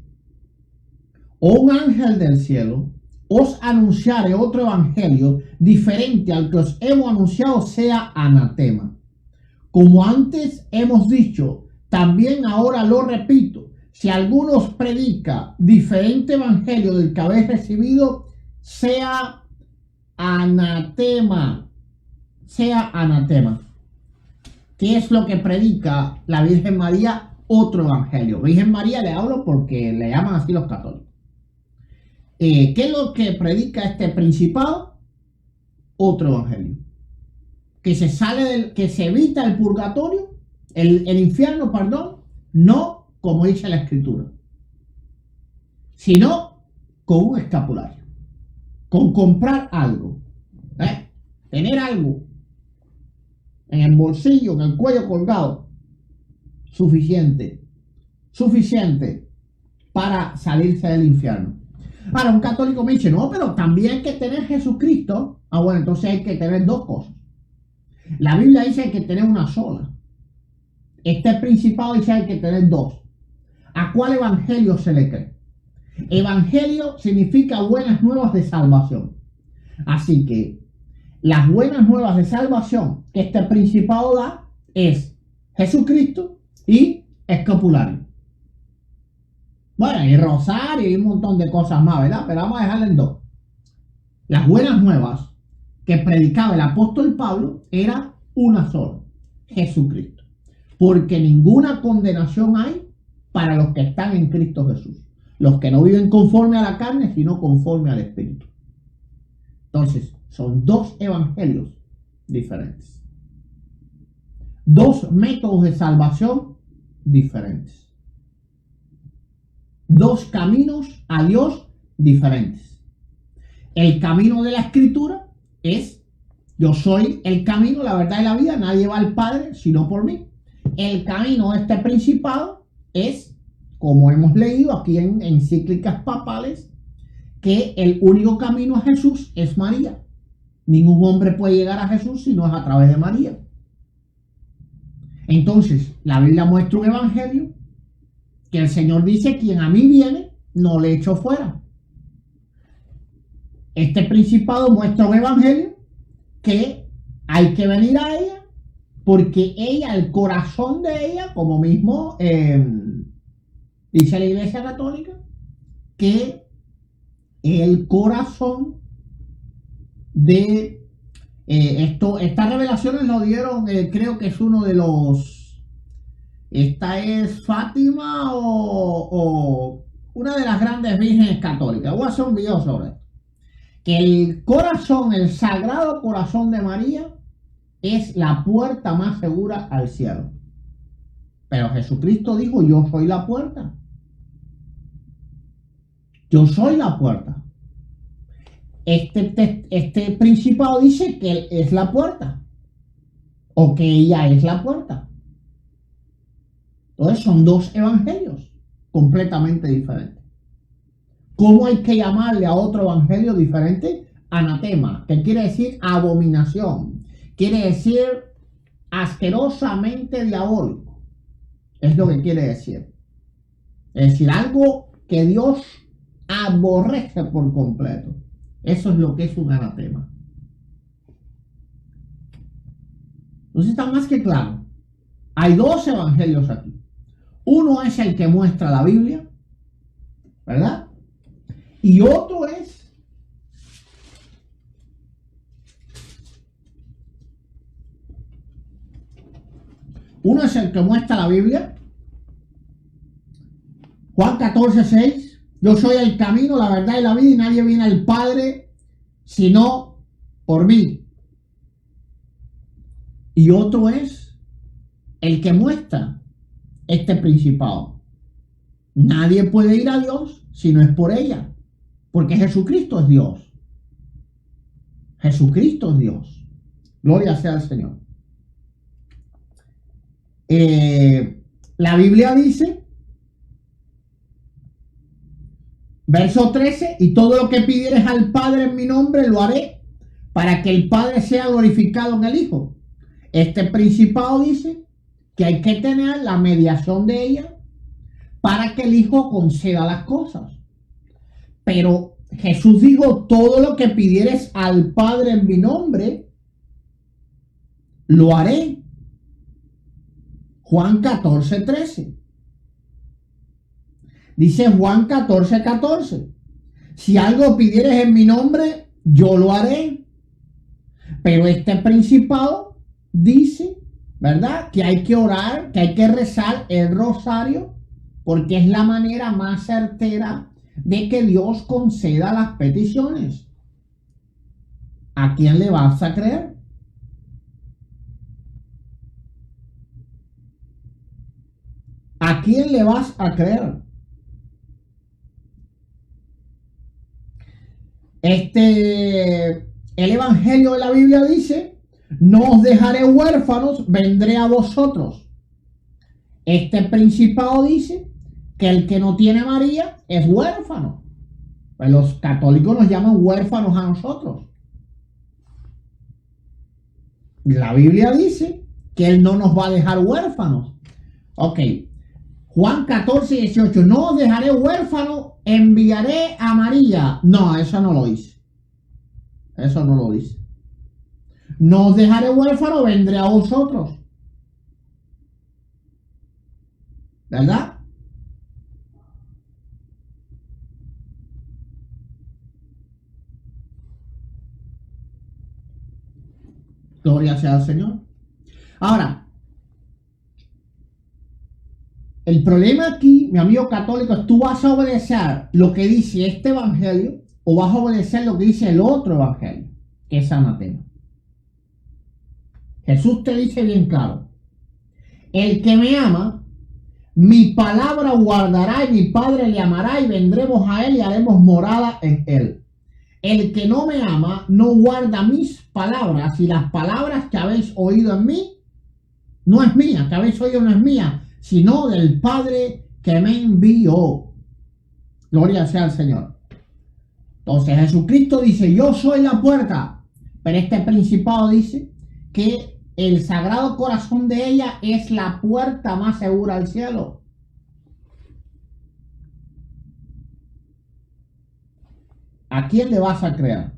o un ángel del cielo, os anunciare otro evangelio diferente al que os hemos anunciado, sea anatema. Como antes hemos dicho, también ahora lo repito, si alguno os predica diferente evangelio del que habéis recibido, sea anatema. Sea anatema. ¿Qué es lo que predica la Virgen María? Otro evangelio. Virgen María le hablo porque le llaman así los católicos. ¿Qué es lo que predica este principado? Otro evangelio. Que se sale que se evita el purgatorio, el infierno, perdón, no como dice la escritura, sino con un escapulario, con comprar algo, tener algo en el bolsillo, en el cuello colgado, suficiente para salirse del infierno. Ahora, un católico me dice, no, pero también hay que tener Jesucristo. Bueno, entonces hay que tener dos cosas. La Biblia dice que hay que tener una sola. Este principado dice que hay que tener dos. ¿A cuál evangelio se le cree? Evangelio significa buenas nuevas de salvación. Así que las buenas nuevas de salvación que este principado da es Jesucristo y escapulario. Bueno, y rosario y un montón de cosas más, ¿verdad? Pero vamos a dejarle en dos. Las buenas nuevas que predicaba el apóstol Pablo era una sola, Jesucristo. Porque ninguna condenación hay para los que están en Cristo Jesús. Los que no viven conforme a la carne, sino conforme al Espíritu. Entonces, son dos evangelios diferentes. Dos métodos de salvación diferentes. Dos caminos a Dios diferentes. El camino de la Escritura es: yo soy el camino, la verdad y la vida, nadie va al Padre sino por mí. El camino de este principado es, como hemos leído aquí en encíclicas papales, que el único camino a Jesús es María. Ningún hombre puede llegar a Jesús si no es a través de María. Entonces, la Biblia muestra un evangelio que el Señor dice: quien a mí viene, no le echo fuera. Este principado muestra un evangelio que hay que venir a ella, porque ella, el corazón de ella, como mismo dice la Iglesia Católica, que el corazón de estas revelaciones lo dieron, creo que es uno de los, esta es Fátima o una de las grandes vírgenes católicas. Voy a hacer un video sobre esto. Que el corazón, el sagrado corazón de María, es la puerta más segura al cielo. Pero Jesucristo dijo: yo soy la puerta. Yo soy la puerta. Este principado dice que él es la puerta, o que ella es la puerta. Entonces son dos evangelios completamente diferentes. ¿Cómo hay que llamarle a otro evangelio diferente? Anatema, que quiere decir abominación, quiere decir asquerosamente diabólico. Es lo que quiere decir. Es decir, algo que Dios aborrece por completo. Eso es lo que es un anatema. Entonces está más que claro. Hay dos evangelios aquí. Uno es el que muestra la Biblia, ¿verdad? Y otro es Uno es el que muestra la Biblia. Juan 14:6. Yo soy el camino, la verdad y la vida, y nadie viene al Padre sino por mí. Y otro es el que muestra este principado. Nadie puede ir a Dios si no es por ella, porque Jesucristo es Dios. Jesucristo es Dios. Gloria sea al Señor. La Biblia dice, verso 13, y todo lo que pidieres al Padre en mi nombre lo haré, para que el Padre sea glorificado en el Hijo. Este principado dice que hay que tener la mediación de ella para que el Hijo conceda las cosas. Pero Jesús dijo, todo lo que pidieres al Padre en mi nombre, lo haré. Juan 14:13. Dice Juan 14:14. Si algo pidieres en mi nombre, yo lo haré. Pero este principado dice, ¿verdad? Que hay que orar, que hay que rezar el rosario, porque es la manera más certera de que Dios conceda las peticiones. ¿A quién le vas a creer? ¿A quién le vas a creer? El Evangelio de la Biblia dice, no os dejaré huérfanos, vendré a vosotros. Este principado dice que el que no tiene María es huérfano. Pues los católicos nos llaman huérfanos a nosotros. La Biblia dice que Él no nos va a dejar huérfanos. Ok. Juan 14:18. No os dejaré huérfanos, enviaré a María. No, eso no lo dice. Eso no lo dice. No os dejaré huérfanos, vendré a vosotros. ¿Verdad? Gloria sea al Señor. Ahora, el problema aquí, mi amigo católico, es tú vas a obedecer lo que dice este evangelio o vas a obedecer lo que dice el otro evangelio, que es anatema. Jesús te dice bien claro, el que me ama, mi palabra guardará y mi Padre le amará y vendremos a él y haremos morada en él. El que no me ama no guarda mis palabras y las palabras que habéis oído en mí no es mía, que habéis oído no es mía, sino del Padre que me envió. Gloria sea al Señor. Entonces Jesucristo dice, yo soy la puerta, pero este principado dice que el Sagrado Corazón de ella es la puerta más segura al cielo. ¿A quién le vas a creer?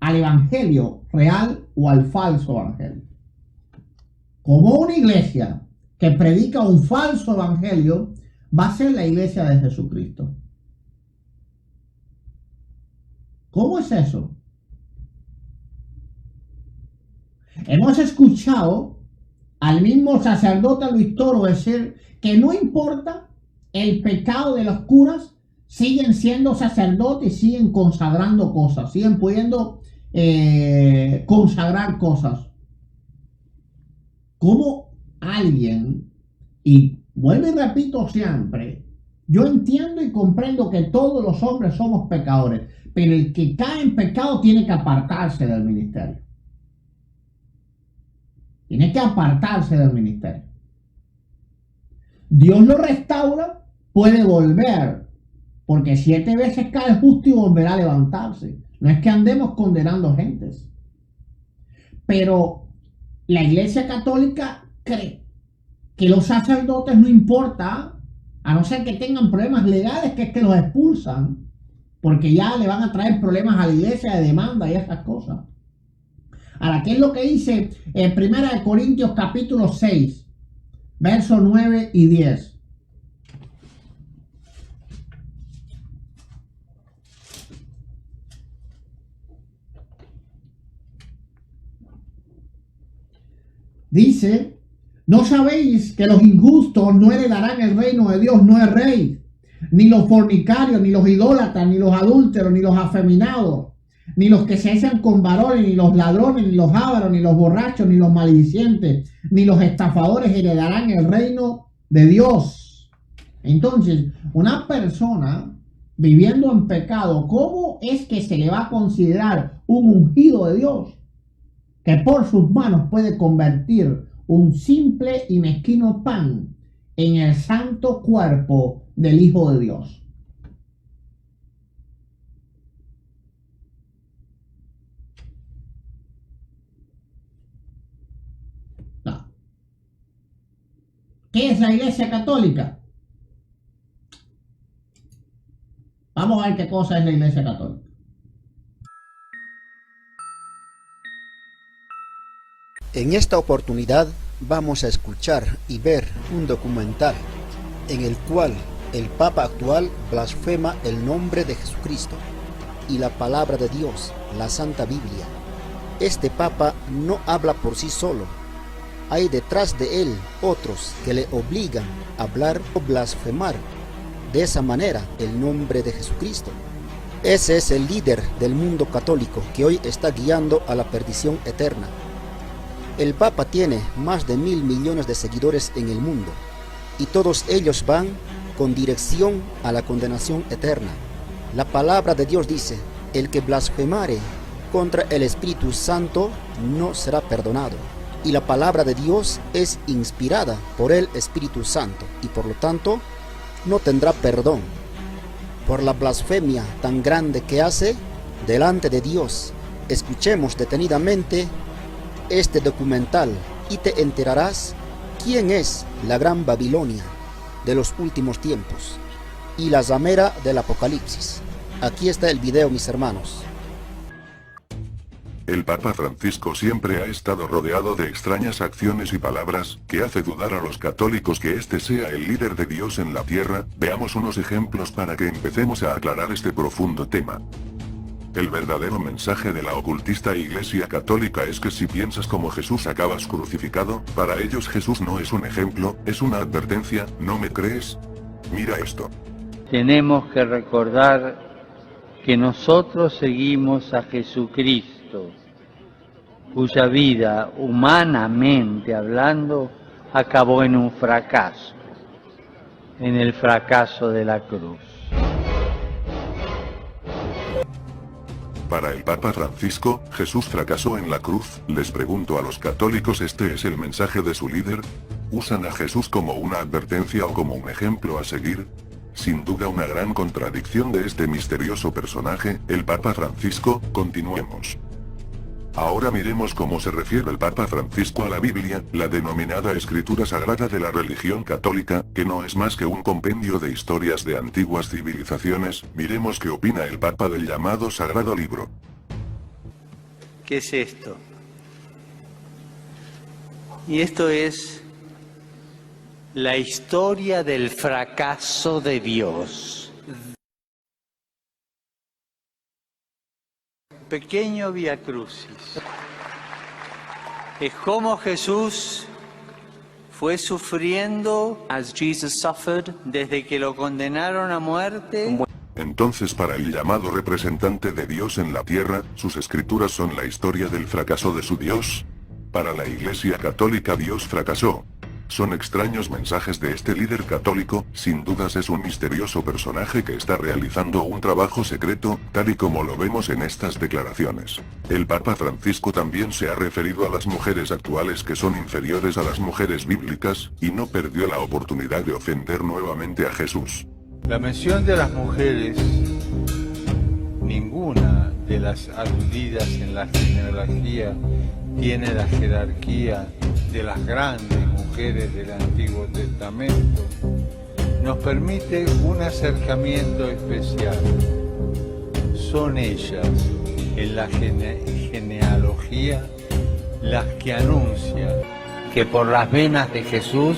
¿Al evangelio real o al falso evangelio? Como una iglesia que predica un falso evangelio, va a ser la iglesia de Jesucristo. ¿Cómo es eso? Hemos escuchado al mismo sacerdote Luis Toro decir que no importa el pecado de los curas, siguen siendo sacerdotes y siguen consagrando cosas, siguen pudiendo consagrar cosas. ¿Cómo alguien, y vuelvo y repito siempre, yo entiendo y comprendo que todos los hombres somos pecadores, pero el que cae en pecado tiene que apartarse del ministerio. Tiene que apartarse del ministerio. Dios lo restaura, puede volver, porque 7 veces cae el justo y volverá a levantarse. No es que andemos condenando gentes. Pero la Iglesia Católica cree que los sacerdotes no importa, a no ser que tengan problemas legales, que es que los expulsan, porque ya le van a traer problemas a la iglesia de demanda y esas cosas. Ahora, ¿qué es lo que dice en 1 Corintios capítulo 6, versos 9 y 10? Dice, ¿no sabéis que los injustos no heredarán el reino de Dios? No es rey. Ni los fornicarios, ni los idólatras, ni los adúlteros, ni los afeminados, ni los que se hacen con varones, ni los ladrones, ni los ávaros, ni los borrachos, ni los maldicientes, ni los estafadores heredarán el reino de Dios. Entonces, una persona viviendo en pecado, ¿cómo es que se le va a considerar un ungido de Dios que por sus manos puede convertir un simple y mezquino pan en el santo cuerpo del Hijo de Dios? No. ¿Qué es la Iglesia Católica? Vamos a ver qué cosa es la Iglesia Católica. En esta oportunidad vamos a escuchar y ver un documental en el cual el Papa actual blasfema el nombre de Jesucristo y la palabra de Dios, la Santa Biblia. Este Papa no habla por sí solo. Hay detrás de él otros que le obligan a hablar o blasfemar de esa manera el nombre de Jesucristo. Ese es el líder del mundo católico que hoy está guiando a la perdición eterna. El Papa tiene más de 1.000 millones de seguidores en el mundo y todos ellos van con dirección a la condenación eterna. La palabra de Dios dice, el que blasfemare contra el Espíritu Santo no será perdonado. Y la palabra de Dios es inspirada por el Espíritu Santo y por lo tanto no tendrá perdón por la blasfemia tan grande que hace delante de Dios. Escuchemos detenidamente este documental y te enterarás quién es la gran Babilonia de los últimos tiempos y la ramera del Apocalipsis. Aquí está el video, mis hermanos. El Papa Francisco siempre ha estado rodeado de extrañas acciones y palabras que hace dudar a los católicos que este sea el líder de Dios en la tierra. Veamos unos ejemplos para que empecemos a aclarar este profundo tema. El verdadero mensaje de la ocultista Iglesia Católica es que si piensas como Jesús acabas crucificado. Para ellos Jesús no es un ejemplo, es una advertencia. ¿No me crees? Mira esto. Tenemos que recordar que nosotros seguimos a Jesucristo, cuya vida, humanamente hablando, acabó en un fracaso, en el fracaso de la cruz. Para el Papa Francisco, Jesús fracasó en la cruz. Les pregunto a los católicos, ¿este es el mensaje de su líder? ¿Usan a Jesús como una advertencia o como un ejemplo a seguir? Sin duda una gran contradicción de este misterioso personaje, el Papa Francisco. Continuemos. Ahora miremos cómo se refiere el Papa Francisco a la Biblia, la denominada Escritura Sagrada de la religión católica, que no es más que un compendio de historias de antiguas civilizaciones. Miremos qué opina el Papa del llamado Sagrado Libro. ¿Qué es esto? Y esto es la historia del fracaso de Dios. Pequeño Vía Crucis. Es como Jesús fue sufriendo as Jesus suffered, desde que lo condenaron a muerte. Entonces para el llamado representante de Dios en la tierra, sus escrituras son la historia del fracaso de su Dios. Para la Iglesia Católica Dios fracasó. Son extraños mensajes de este líder católico. Sin dudas es un misterioso personaje que está realizando un trabajo secreto, tal y como lo vemos en estas declaraciones. El Papa Francisco también se ha referido a las mujeres actuales que son inferiores a las mujeres bíblicas, y no perdió la oportunidad de ofender nuevamente a Jesús. La mención de las mujeres, ninguna de las aludidas en la genealogía tiene la jerarquía de las grandes mujeres del Antiguo Testamento, nos permite un acercamiento especial. Son ellas, en la genealogía, las que anuncian Que por las venas de Jesús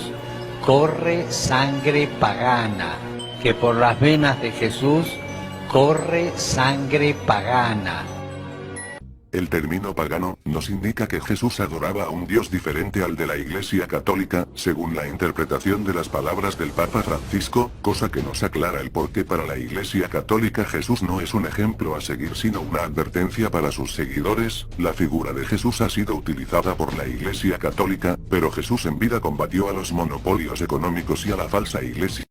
corre sangre pagana. Que por las venas de Jesús corre sangre pagana. El término pagano nos indica que Jesús adoraba a un Dios diferente al de la Iglesia Católica, según la interpretación de las palabras del Papa Francisco, cosa que nos aclara el por qué para la Iglesia Católica Jesús no es un ejemplo a seguir sino una advertencia para sus seguidores. La figura de Jesús ha sido utilizada por la Iglesia Católica, pero Jesús en vida combatió a los monopolios económicos y a la falsa iglesia.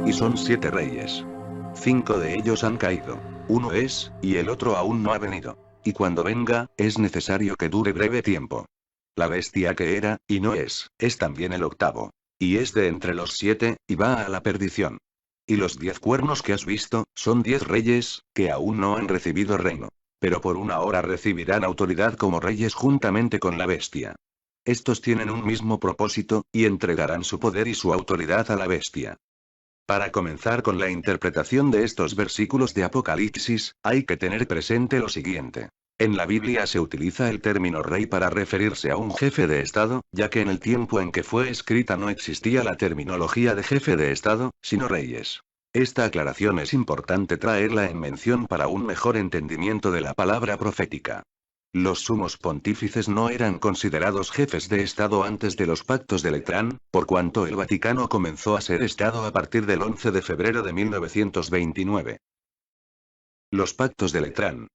Y son 7 reyes. 5 de ellos han caído. Uno es, y el otro aún no ha venido. Y cuando venga, es necesario que dure breve tiempo. La bestia que era, y no es también el octavo. Y es de entre los 7, y va a la perdición. Y los 10 cuernos que has visto, son 10 reyes, que aún no han recibido reino. Pero por una hora recibirán autoridad como reyes juntamente con la bestia. Estos tienen un mismo propósito, y entregarán su poder y su autoridad a la bestia. Para comenzar con la interpretación de estos versículos de Apocalipsis, hay que tener presente lo siguiente. En la Biblia se utiliza el término rey para referirse a un jefe de Estado, ya que en el tiempo en que fue escrita no existía la terminología de jefe de Estado, sino reyes. Esta aclaración es importante traerla en mención para un mejor entendimiento de la palabra profética. Los sumos pontífices no eran considerados jefes de Estado antes de los pactos de Letrán, por cuanto el Vaticano comenzó a ser Estado a partir del 11 de febrero de 1929. Los pactos de Letrán.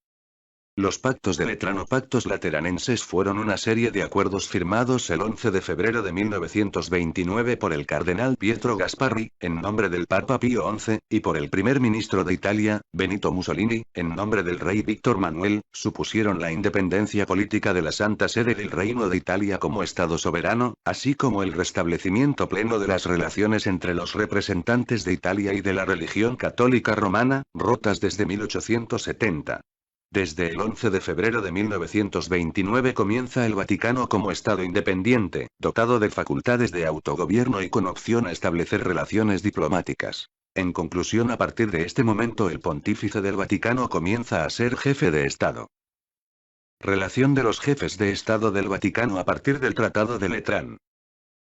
Los pactos de Letrán o pactos lateranenses fueron una serie de acuerdos firmados el 11 de febrero de 1929 por el cardenal Pietro Gasparri, en nombre del Papa Pío XI, y por el primer ministro de Italia, Benito Mussolini, en nombre del rey Víctor Manuel. Supusieron la independencia política de la Santa Sede del Reino de Italia como Estado soberano, así como el restablecimiento pleno de las relaciones entre los representantes de Italia y de la religión católica romana, rotas desde 1870. Desde el 11 de febrero de 1929 comienza el Vaticano como Estado independiente, dotado de facultades de autogobierno y con opción a establecer relaciones diplomáticas. En conclusión, a partir de este momento el pontífice del Vaticano comienza a ser jefe de Estado. Relación de los jefes de Estado del Vaticano a partir del Tratado de Letrán.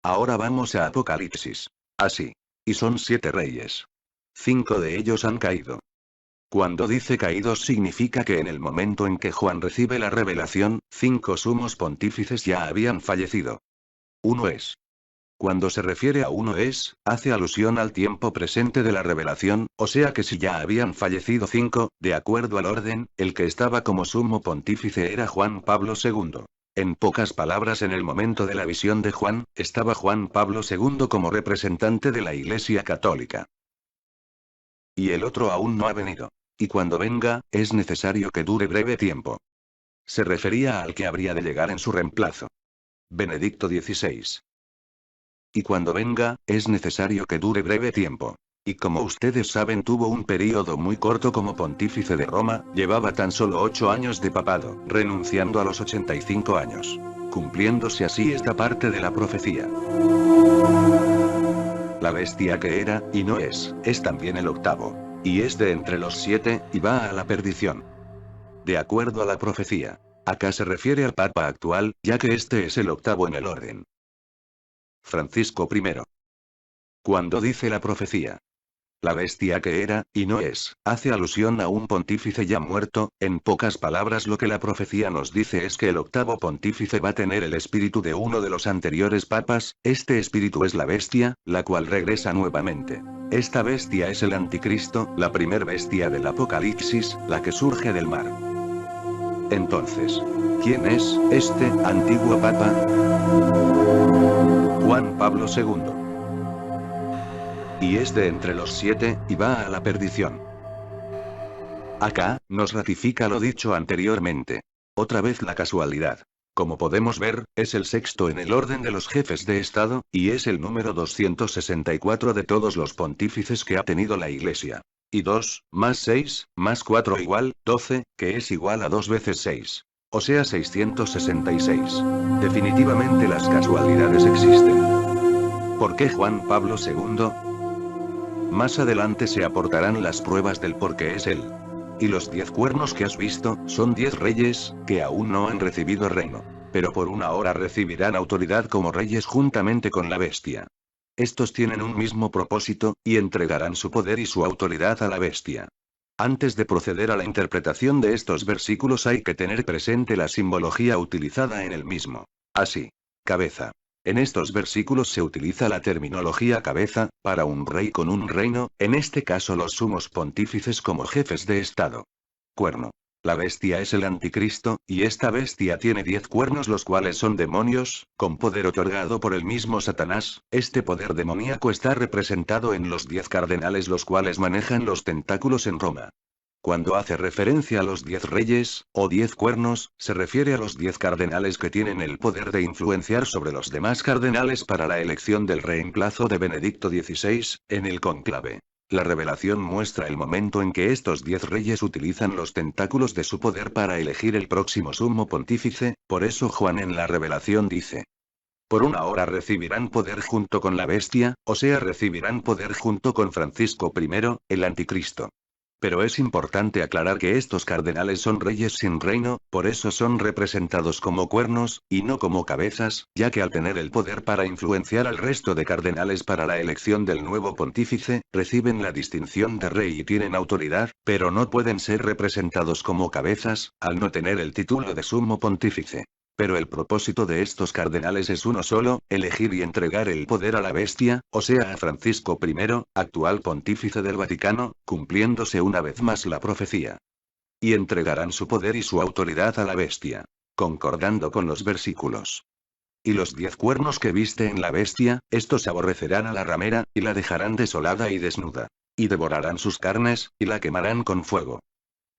Ahora vamos a Apocalipsis. Así. Y son 7 reyes. 5 de ellos han caído. Cuando dice caídos significa que en el momento en que Juan recibe la revelación, 5 sumos pontífices ya habían fallecido. Uno es. Cuando se refiere a uno es, hace alusión al tiempo presente de la revelación, o sea que si ya habían fallecido 5, de acuerdo al orden, el que estaba como sumo pontífice era Juan Pablo II. En pocas palabras, en el momento de la visión de Juan, estaba Juan Pablo II como representante de la Iglesia Católica. Y el otro aún no ha venido. Y cuando venga, es necesario que dure breve tiempo. Se refería al que habría de llegar en su reemplazo. Benedicto XVI. Y cuando venga, es necesario que dure breve tiempo. Y como ustedes saben, tuvo un período muy corto como pontífice de Roma, llevaba tan solo 8 años de papado, renunciando a los 85 años. Cumpliéndose así esta parte de la profecía. La bestia que era, y no es también el octavo. Y es de entre los 7, y va a la perdición. De acuerdo a la profecía. Acá se refiere al Papa actual, ya que este es el octavo en el orden. Francisco I. Cuando dice la profecía. La bestia que era, y no es, hace alusión a un pontífice ya muerto. En pocas palabras, lo que la profecía nos dice es que el octavo pontífice va a tener el espíritu de uno de los anteriores papas. Este espíritu es la bestia, la cual regresa nuevamente. Esta bestia es el anticristo, la primer bestia del Apocalipsis, la que surge del mar. Entonces, ¿quién es este antiguo papa? Juan Pablo II. Y es de entre los 7, y va a la perdición. Acá, nos ratifica lo dicho anteriormente. Otra vez la casualidad. Como podemos ver, es el sexto en el orden de los jefes de Estado, y es el número 264 de todos los pontífices que ha tenido la Iglesia. Y 2, más 6, más 4 igual, 12, que es igual a 2 veces 6. O sea 666. Definitivamente las casualidades existen. ¿Por qué Juan Pablo II? Más adelante se aportarán las pruebas del por qué es él. Y los 10 cuernos que has visto, son 10 reyes, que aún no han recibido reino. pero por una hora recibirán autoridad como reyes juntamente con la bestia. Estos tienen un mismo propósito, y entregarán su poder y su autoridad a la bestia. Antes de proceder a la interpretación de estos versículos hay que tener presente la simbología utilizada en el mismo. Así, cabeza. En estos versículos se utiliza la terminología cabeza, para un rey con un reino, en este caso los sumos pontífices como jefes de estado. Cuerno. La bestia es el anticristo, y esta bestia tiene 10 cuernos, los cuales son demonios, con poder otorgado por el mismo Satanás. Este poder demoníaco está representado en los 10 cardenales, los cuales manejan los tentáculos en Roma. Cuando hace referencia a los 10 reyes, o 10 cuernos, se refiere a los 10 cardenales que tienen el poder de influenciar sobre los demás cardenales para la elección del reemplazo de Benedicto XVI, en el cónclave. La revelación muestra el momento en que estos 10 reyes utilizan los tentáculos de su poder para elegir el próximo sumo pontífice, por eso Juan en la revelación dice: por una hora recibirán poder junto con la bestia, o sea, recibirán poder junto con Francisco I, el anticristo. Pero es importante aclarar que estos cardenales son reyes sin reino, por eso son representados como cuernos, y no como cabezas, ya que al tener el poder para influenciar al resto de cardenales para la elección del nuevo pontífice, reciben la distinción de rey y tienen autoridad, pero no pueden ser representados como cabezas, al no tener el título de sumo pontífice. Pero el propósito de estos cardenales es uno solo, elegir y entregar el poder a la bestia, o sea a Francisco I, actual pontífice del Vaticano, cumpliéndose una vez más la profecía. Y entregarán su poder y su autoridad a la bestia. Concordando con los versículos. Y los 10 cuernos que viste en la bestia, estos aborrecerán a la ramera, y la dejarán desolada y desnuda. Y devorarán sus carnes, y la quemarán con fuego.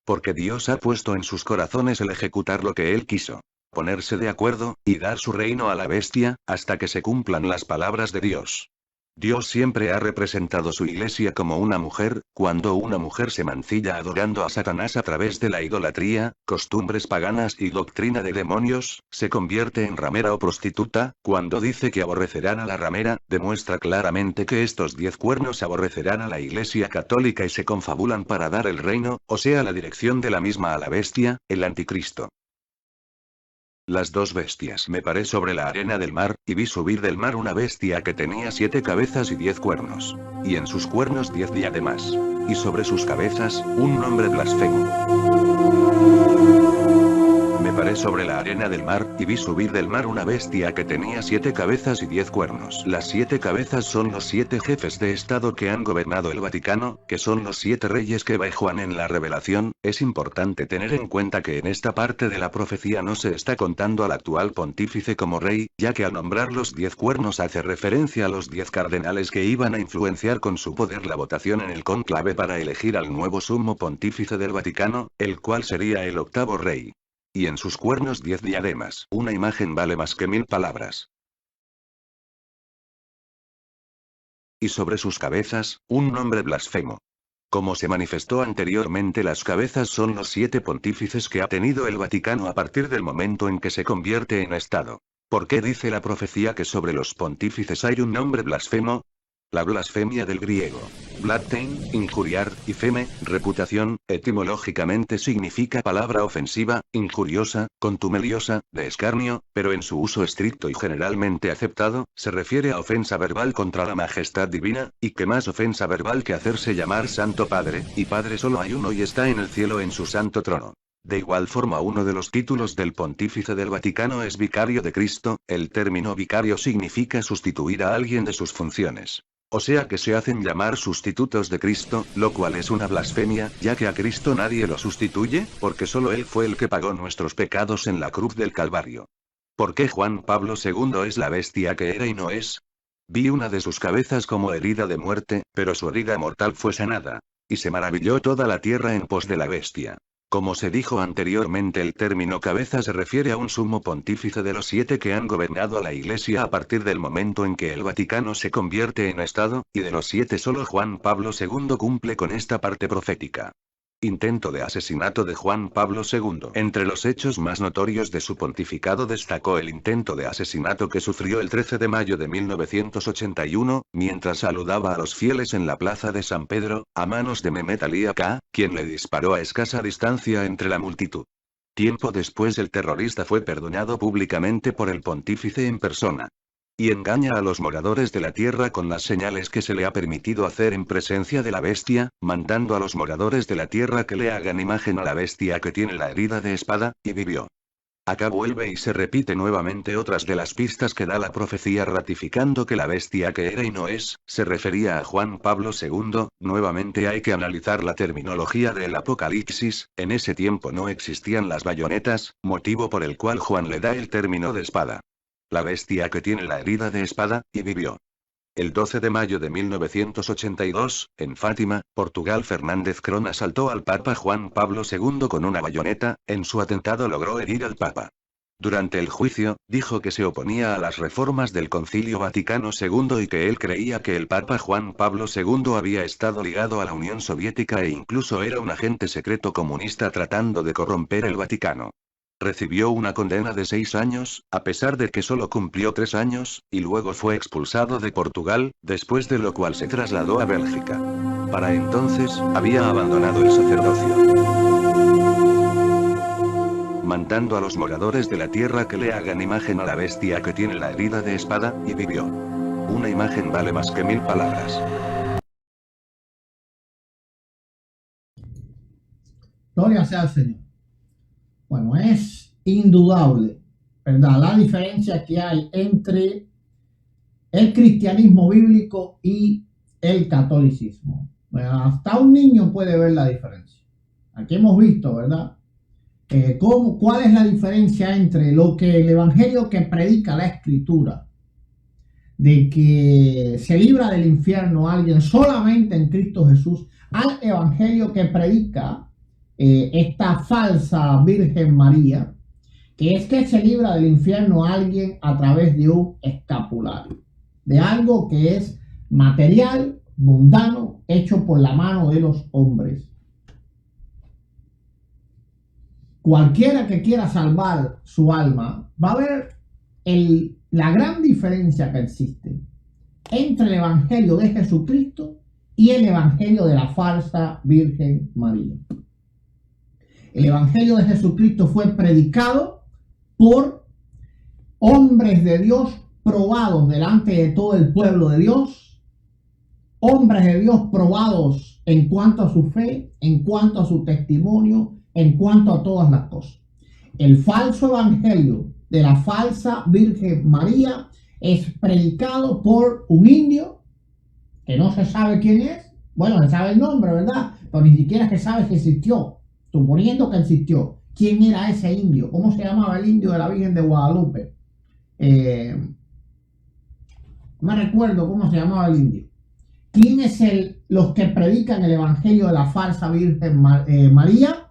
Porque Dios ha puesto en sus corazones el ejecutar lo que Él quiso. Ponerse de acuerdo, y dar su reino a la bestia, hasta que se cumplan las palabras de Dios. Dios siempre ha representado su iglesia como una mujer, cuando una mujer se mancilla adorando a Satanás a través de la idolatría, costumbres paganas y doctrina de demonios, se convierte en ramera o prostituta. Cuando dice que aborrecerán a la ramera, demuestra claramente que estos 10 cuernos aborrecerán a la iglesia católica y se confabulan para dar el reino, o sea la dirección de la misma a la bestia, el anticristo. Las 2 bestias. Me paré sobre la arena del mar, y vi subir del mar una bestia que tenía 7 cabezas y 10 cuernos. Y en sus cuernos 10 diademas. Y sobre sus cabezas, un nombre blasfemo. Me paré sobre la arena del mar, y vi subir del mar una bestia que tenía 7 cabezas y 10 cuernos. Las 7 cabezas son los 7 jefes de estado que han gobernado el Vaticano, que son los 7 reyes que ve Juan en la revelación. Es importante tener en cuenta que en esta parte de la profecía no se está contando al actual pontífice como rey, ya que al nombrar los 10 cuernos hace referencia a los 10 cardenales que iban a influenciar con su poder la votación en el cónclave para elegir al nuevo sumo pontífice del Vaticano, el cual sería el 8º rey. Y en sus cuernos 10 diademas. Una imagen vale más que 1000 palabras. Y sobre sus cabezas, un nombre blasfemo. Como se manifestó anteriormente, las cabezas son los 7 pontífices que ha tenido el Vaticano a partir del momento en que se convierte en Estado. ¿Por qué dice la profecía que sobre los pontífices hay un nombre blasfemo? La blasfemia del griego, blatein, injuriar, y feme, reputación, etimológicamente significa palabra ofensiva, injuriosa, contumeliosa, de escarnio, pero en su uso estricto y generalmente aceptado, se refiere a ofensa verbal contra la majestad divina, y que más ofensa verbal que hacerse llamar Santo Padre, y Padre solo hay uno y está en el cielo en su santo trono. De igual forma, uno de los títulos del pontífice del Vaticano es vicario de Cristo. El término vicario significa sustituir a alguien de sus funciones. O sea que se hacen llamar sustitutos de Cristo, lo cual es una blasfemia, ya que a Cristo nadie lo sustituye, porque solo Él fue el que pagó nuestros pecados en la cruz del Calvario. ¿Por qué Juan Pablo II es la bestia que era y no es? Vi una de sus cabezas como herida de muerte, pero su herida mortal fue sanada. Y se maravilló toda la tierra en pos de la bestia. Como se dijo anteriormente, el término cabeza se refiere a un sumo pontífice de los 7 que han gobernado a la Iglesia a partir del momento en que el Vaticano se convierte en Estado, y de los 7 solo Juan Pablo II cumple con esta parte profética. Intento de asesinato de Juan Pablo II. Entre los hechos más notorios de su pontificado destacó el intento de asesinato que sufrió el 13 de mayo de 1981, mientras saludaba a los fieles en la plaza de San Pedro, a manos de Mehmet Ali Agha, quien le disparó a escasa distancia entre la multitud. Tiempo después el terrorista fue perdonado públicamente por el pontífice en persona. Y engaña a los moradores de la tierra con las señales que se le ha permitido hacer en presencia de la bestia, mandando a los moradores de la tierra que le hagan imagen a la bestia que tiene la herida de espada, y vivió. Acá vuelve y se repite nuevamente otras de las pistas que da la profecía ratificando que la bestia que era y no es, se refería a Juan Pablo II. Nuevamente hay que analizar la terminología del Apocalipsis. En ese tiempo no existían las bayonetas, motivo por el cual Juan le da el término de espada. La bestia que tiene la herida de espada, y vivió. El 12 de mayo de 1982, en Fátima, Portugal, Fernández Crón asaltó al Papa Juan Pablo II con una bayoneta. En su atentado logró herir al Papa. Durante el juicio, dijo que se oponía a las reformas del Concilio Vaticano II y que él creía que el Papa Juan Pablo II había estado ligado a la Unión Soviética e incluso era un agente secreto comunista tratando de corromper el Vaticano. Recibió una condena de 6 años, a pesar de que solo cumplió 3 años, y luego fue expulsado de Portugal, después de lo cual se trasladó a Bélgica. Para entonces, había abandonado el sacerdocio. Mandando a los moradores de la tierra que le hagan imagen a la bestia que tiene la herida de espada, y vivió. Una imagen vale más que 1000 palabras. Gloria sea al Señor. Bueno, es indudable, ¿verdad?, la diferencia que hay entre el cristianismo bíblico y el catolicismo. Bueno, hasta un niño puede ver la diferencia. Aquí hemos visto, ¿verdad?, cuál es la diferencia entre lo que el evangelio que predica la Escritura, de que se libra del infierno a alguien solamente en Cristo Jesús, al evangelio que predica esta falsa Virgen María, que es que se libra del infierno a alguien a través de un escapulario, de algo que es material, mundano, hecho por la mano de los hombres. Cualquiera que quiera salvar su alma va a ver la gran diferencia que existe entre el evangelio de Jesucristo y el evangelio de la falsa Virgen María. El evangelio de Jesucristo fue predicado por hombres de Dios probados delante de todo el pueblo de Dios, hombres de Dios probados en cuanto a su fe, en cuanto a su testimonio, en cuanto a todas las cosas. El falso evangelio de la falsa Virgen María es predicado por un indio que no se sabe quién es. Bueno, se sabe el nombre, ¿verdad?, pero ni siquiera se sabe si existió. Suponiendo que existió, ¿quién era ese indio? ¿Cómo se llamaba el indio de la Virgen de Guadalupe? No me recuerdo cómo se llamaba el indio. ¿Quién es los que predican el evangelio de la falsa Virgen María?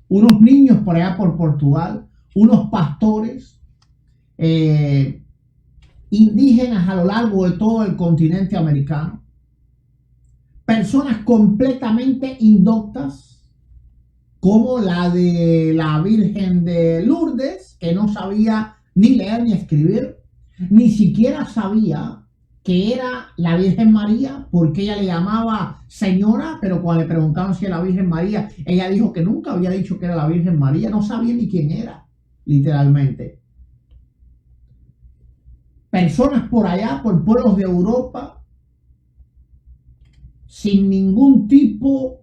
Unos niños por allá por Portugal, unos pastores indígenas a lo largo de todo el continente americano, personas completamente indoctas, como la de la Virgen de Lourdes, que no sabía ni leer ni escribir, ni siquiera sabía que era la Virgen María, porque ella le llamaba señora, pero cuando le preguntaron si era la Virgen María, ella dijo que nunca había dicho que era la Virgen María, no sabía ni quién era, literalmente. Personas por allá, por pueblos de Europa, sin ningún tipo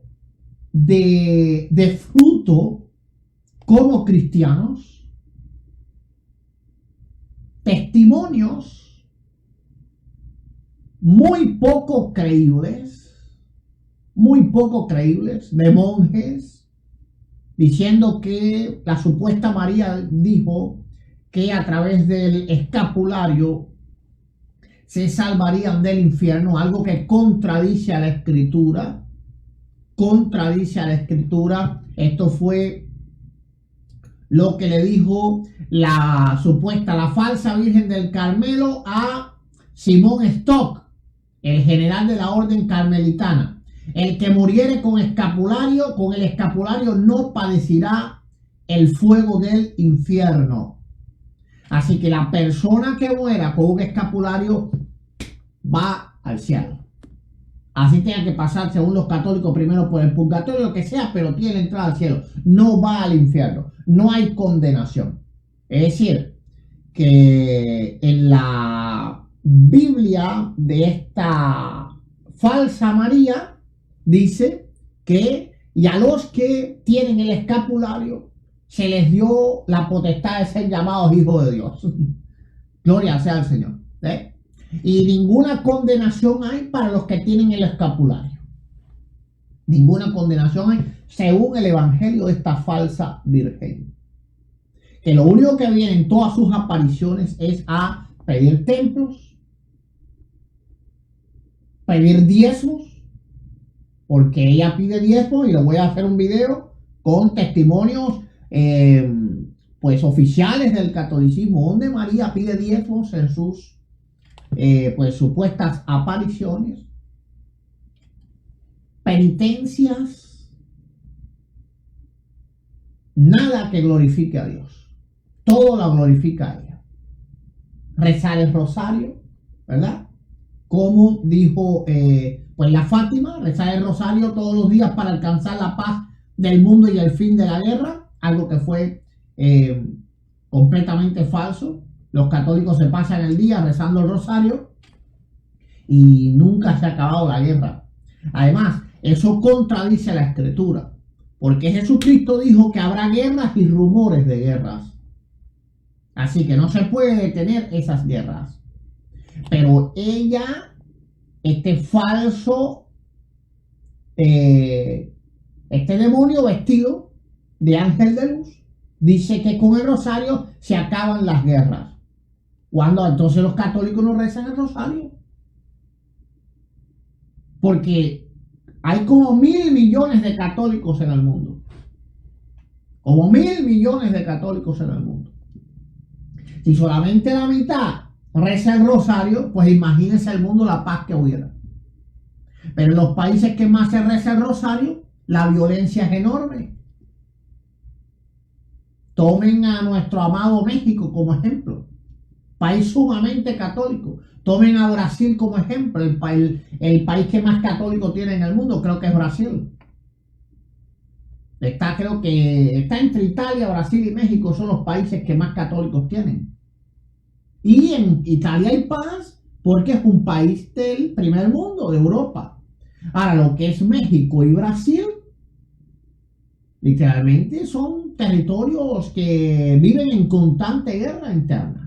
de fruto como cristianos, testimonios muy poco creíbles de monjes diciendo que la supuesta María dijo que a través del escapulario se salvarían del infierno, algo que contradice a la Escritura. Esto fue lo que le dijo la falsa Virgen del Carmelo a Simón Stock, el general de la orden carmelitana. El que muriere con el escapulario no padecerá el fuego del infierno. Así que la persona que muera con un escapulario va al cielo. así tenga que pasar según los católicos primero por el purgatorio, lo que sea, pero tiene entrada al cielo, no va al infierno, no hay condenación. Es decir, que en la Biblia de esta falsa María dice que y a los que tienen el escapulario se les dio la potestad de ser llamados hijos de Dios. Gloria sea al Señor. Y ninguna condenación hay para los que tienen el escapulario. Ninguna condenación hay según el evangelio de esta falsa virgen. Que lo único que viene en todas sus apariciones es a pedir templos, pedir diezmos, porque ella pide diezmos y lo voy a hacer un video con testimonios pues oficiales del catolicismo, donde María pide diezmos en sus pues supuestas apariciones, penitencias, nada que glorifique a Dios, todo la glorifica a ella. Rezar el rosario, ¿verdad? Como dijo pues la Fátima, rezar el rosario todos los días para alcanzar la paz del mundo y el fin de la guerra, algo que fue completamente falso. Los católicos se pasan el día rezando el rosario y nunca se ha acabado la guerra. Además, eso contradice la Escritura, porque Jesucristo dijo que habrá guerras y rumores de guerras. Así que no se puede detener esas guerras. Pero ella, este falso, este demonio vestido de ángel de luz, dice que con el rosario se acaban las guerras. Cuando entonces los católicos no rezan el rosario. Porque hay como 1.000 millones de católicos en el mundo. Como 1.000 millones de católicos en el mundo. Si solamente la mitad reza el rosario, pues imagínense el mundo la paz que hubiera. Pero en los países que más se reza el rosario, la violencia es enorme. Tomen a nuestro amado México como ejemplo. País sumamente católico. Tomen a Brasil como ejemplo. El país que más católico tiene en el mundo, creo que es Brasil. Creo que está entre Italia, Brasil y México, son los países que más católicos tienen. Y en Italia hay paz porque es un país del primer mundo, de Europa. Ahora, lo que es México y Brasil, literalmente son territorios que viven en constante guerra interna.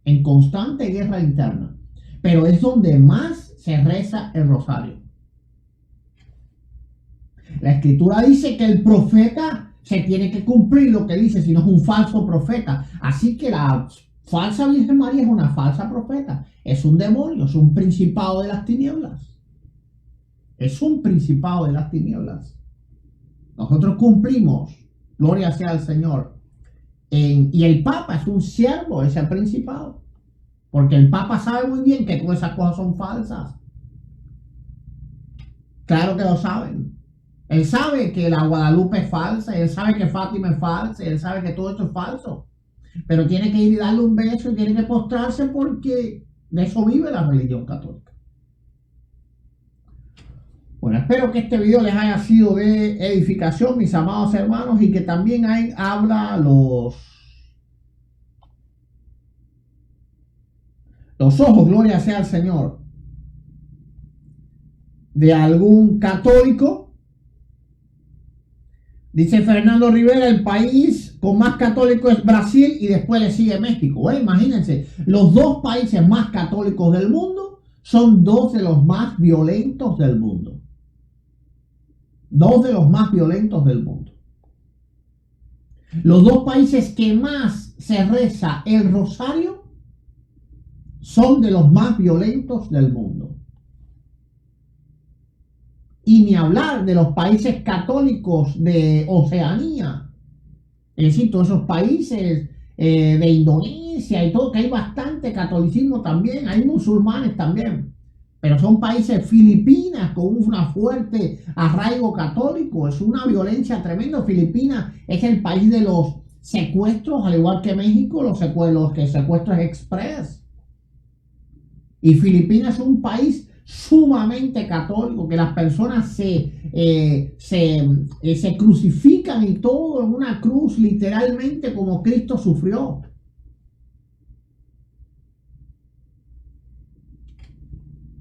En constante guerra interna. Pero es donde más se reza el rosario. La Escritura dice que el profeta se tiene que cumplir lo que dice, si no es un falso profeta. Así que la falsa Virgen María es una falsa profeta. Es un demonio, es un principado de las tinieblas. Es un principado de las tinieblas. Nosotros cumplimos, gloria sea al Señor. Y el Papa es un siervo de ese principado. Porque el Papa sabe muy bien que todas esas cosas son falsas. Claro que lo saben. Él sabe que la Guadalupe es falsa, él sabe que Fátima es falsa, él sabe que todo esto es falso. Pero tiene que ir y darle un beso y tiene que postrarse porque de eso vive la religión católica. Bueno, espero que este video les haya sido de edificación, mis amados hermanos, y que también habla los ojos, gloria sea al Señor, de algún católico. Dice Fernando Rivera, el país con más católicos es Brasil y después le sigue México. Imagínense, los dos países más católicos del mundo son dos de los más violentos del mundo. Dos de los más violentos del mundo. Los dos países que más se reza el rosario son de los más violentos del mundo. Y ni hablar de los países católicos de Oceanía. Es decir, todos esos países de Indonesia y todo, que hay bastante catolicismo también, hay musulmanes también. Pero son países, Filipinas, con una fuerte arraigo católico, es una violencia tremenda. Filipinas es el país de los secuestros, al igual que México, los secuestros express. Y Filipinas es un país sumamente católico, que las personas se crucifican y todo en una cruz, literalmente como Cristo sufrió.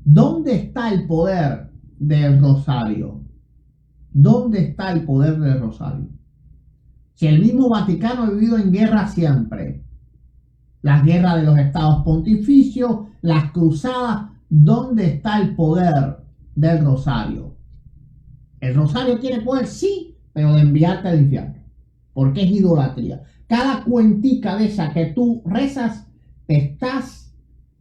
¿Dónde está el poder del rosario? ¿Dónde está el poder del rosario? Si el mismo Vaticano ha vivido en guerra siempre, las guerras de los estados pontificios, las cruzadas, ¿dónde está el poder del rosario? El rosario tiene poder, sí, pero de enviarte al infierno, porque es idolatría. Cada cuentica de esa que tú rezas, te estás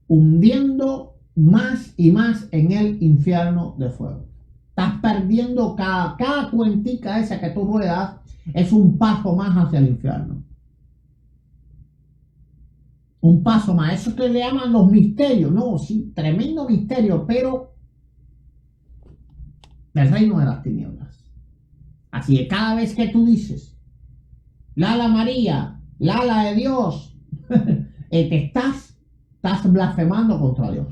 hundiendo más y más en el infierno de fuego. Estás perdiendo cada cuentica esa que tú ruedas, es un paso más hacia el infierno. Un paso más. Eso que le llaman los misterios. No, sí, tremendo misterio, pero del reino de las tinieblas. Así que cada vez que tú dices Lala María, Lala de Dios, estás blasfemando contra Dios.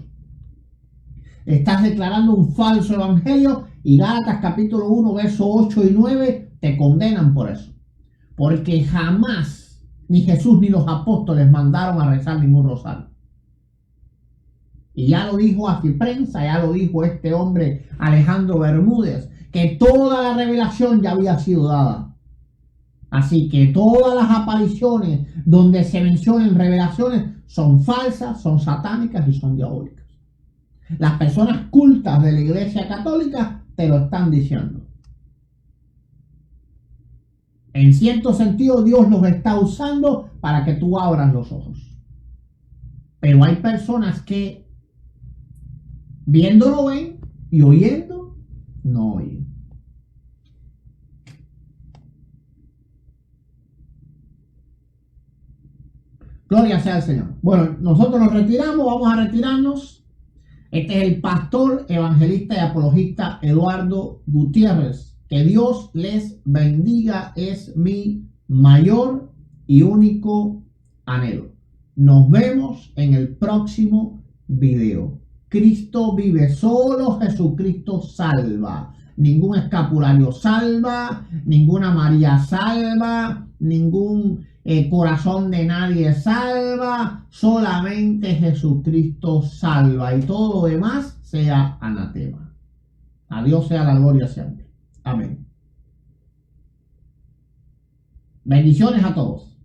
Estás declarando un falso evangelio, y Gálatas capítulo 1, versos 8 y 9 te condenan por eso. Porque jamás ni Jesús ni los apóstoles mandaron a rezar ningún rosario. Y ya lo dijo así prensa, ya lo dijo este hombre Alejandro Bermúdez, que toda la revelación ya había sido dada. Así que todas las apariciones donde se mencionan revelaciones son falsas, son satánicas y son diabólicas. Las personas cultas de la Iglesia Católica te lo están diciendo. En cierto sentido, Dios los está usando para que tú abras los ojos. Pero hay personas que viendo no ven y oyendo no oyen. Gloria sea al Señor. Bueno, nosotros nos retiramos, vamos a retirarnos. Este es el pastor, evangelista y apologista Eduardo Gutiérrez. Que Dios les bendiga, es mi mayor y único anhelo. Nos vemos en el próximo video. Cristo vive, solo Jesucristo salva. Ningún escapulario salva, ninguna María salva, ningún corazón de nadie salva, solamente Jesucristo salva, y todo lo demás sea anatema. A Dios sea la gloria siempre. Amén. Bendiciones a todos.